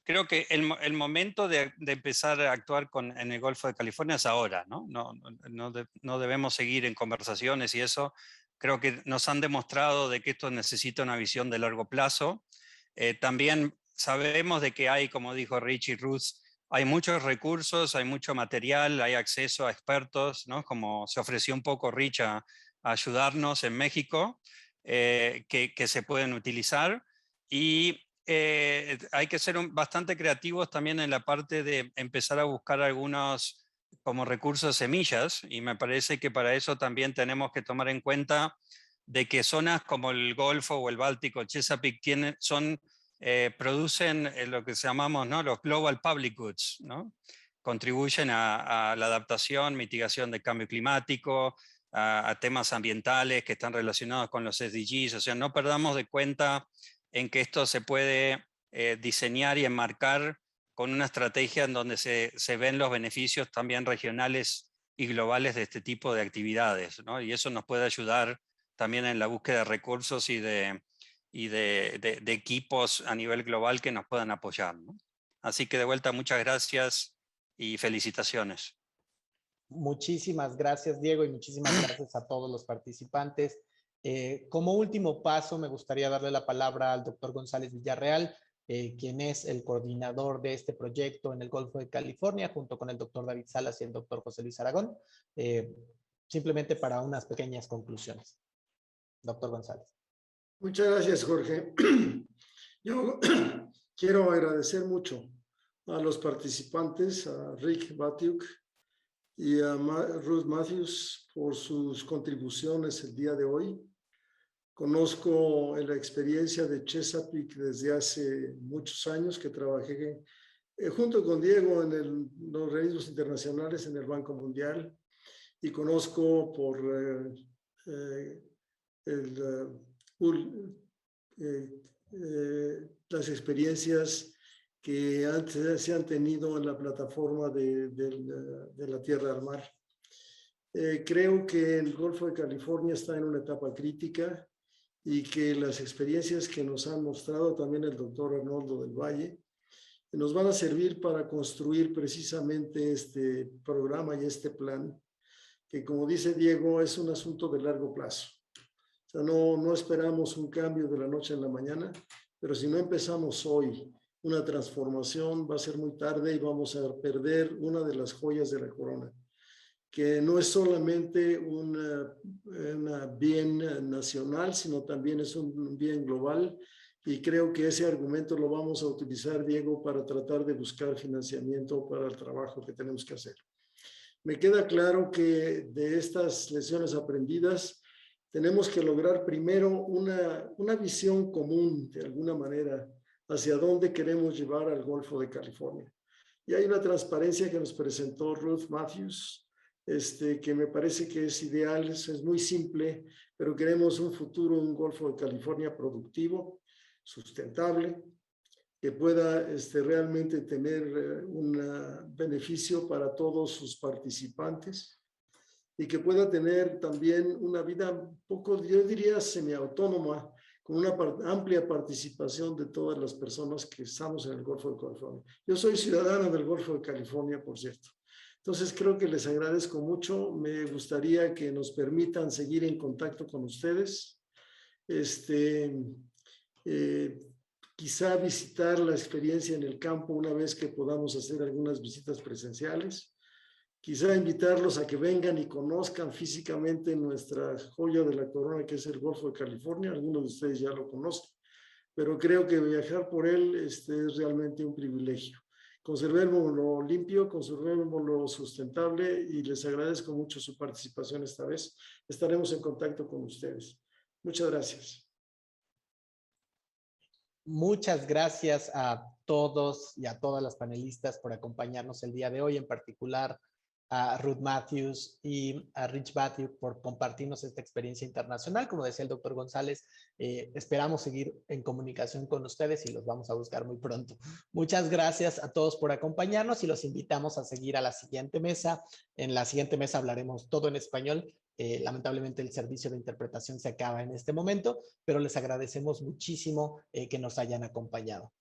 creo que el momento de empezar a actuar en el Golfo de California es ahora, ¿no? No debemos seguir en conversaciones y eso. Creo que nos han demostrado de que esto necesita una visión de largo plazo. También sabemos de que hay, como dijo Rich y Ruth, hay muchos recursos, hay mucho material, hay acceso a expertos, ¿no? Como se ofreció un poco Rich a ayudarnos en México, que se pueden utilizar. Y hay que ser bastante creativos también en la parte de empezar a buscar algunos como recursos semillas, y me parece que para eso también tenemos que tomar en cuenta de que zonas como el Golfo o el Báltico, Chesapeake, producen lo que llamamos, ¿no?, los Global Public Goods, ¿no? Contribuyen a la adaptación, mitigación del cambio climático, a temas ambientales que están relacionados con los SDGs. O sea, no perdamos de cuenta en que esto se puede diseñar y enmarcar con una estrategia en donde se ven los beneficios también regionales y globales de este tipo de actividades, ¿no? Y eso nos puede ayudar también en la búsqueda de recursos y de equipos a nivel global que nos puedan apoyar, ¿no? Así que de vuelta, muchas gracias y felicitaciones. Muchísimas gracias, Diego, y muchísimas gracias a todos los participantes. Como último paso, me gustaría darle la palabra al doctor González Villarreal, quien es el coordinador de este proyecto en el Golfo de California, junto con el doctor David Salas y el doctor José Luis Aragón. simplemente para unas pequeñas conclusiones. Doctor González. Muchas gracias, Jorge. Yo quiero agradecer mucho a los participantes, a Rick Batiuk y a Ruth Mathews por sus contribuciones el día de hoy. Conozco la experiencia de Chesapeake desde hace muchos años que trabajé junto con Diego en los organismos internacionales en el Banco Mundial, y conozco por las experiencias que antes se han tenido en la plataforma de la tierra al mar. Creo que el Golfo de California está en una etapa crítica y que las experiencias que nos han mostrado también el doctor Arnoldo del Valle nos van a servir para construir precisamente este programa y este plan, que como dice Diego, es un asunto de largo plazo. O sea, no esperamos un cambio de la noche a la mañana, pero si no empezamos hoy una transformación, va a ser muy tarde y vamos a perder una de las joyas de la corona, que no es solamente un bien nacional, sino también es un bien global, y creo que ese argumento lo vamos a utilizar, Diego, para tratar de buscar financiamiento para el trabajo que tenemos que hacer. Me queda claro que de estas lecciones aprendidas tenemos que lograr primero una visión común, de alguna manera, hacia dónde queremos llevar al Golfo de California. Y hay una transparencia que nos presentó Ruth Mathews, que me parece que es ideal, es muy simple, pero queremos un futuro, un Golfo de California productivo, sustentable, que pueda realmente tener un beneficio para todos sus participantes y que pueda tener también una vida un poco, yo diría, semiautónoma, con una amplia participación de todas las personas que estamos en el Golfo de California. Yo soy ciudadano del Golfo de California, por cierto. Entonces creo que les agradezco mucho. Me gustaría que nos permitan seguir en contacto con ustedes. Quizá visitar la experiencia en el campo una vez que podamos hacer algunas visitas presenciales. Quizá invitarlos a que vengan y conozcan físicamente nuestra joya de la corona, que es el Golfo de California. Algunos de ustedes ya lo conocen, pero creo que viajar por él es realmente un privilegio. Conservémoslo limpio, conservémoslo sustentable, y les agradezco mucho su participación esta vez. Estaremos en contacto con ustedes. Muchas gracias. Muchas gracias a todos y a todas las panelistas por acompañarnos el día de hoy, en particular a Ruth Mathews y a Rich Batiuk por compartirnos esta experiencia internacional. Como decía el doctor González, esperamos seguir en comunicación con ustedes y los vamos a buscar muy pronto. Muchas gracias a todos por acompañarnos y los invitamos a seguir a la siguiente mesa. En la siguiente mesa hablaremos todo en español. Lamentablemente el servicio de interpretación se acaba en este momento, pero les agradecemos muchísimo que nos hayan acompañado.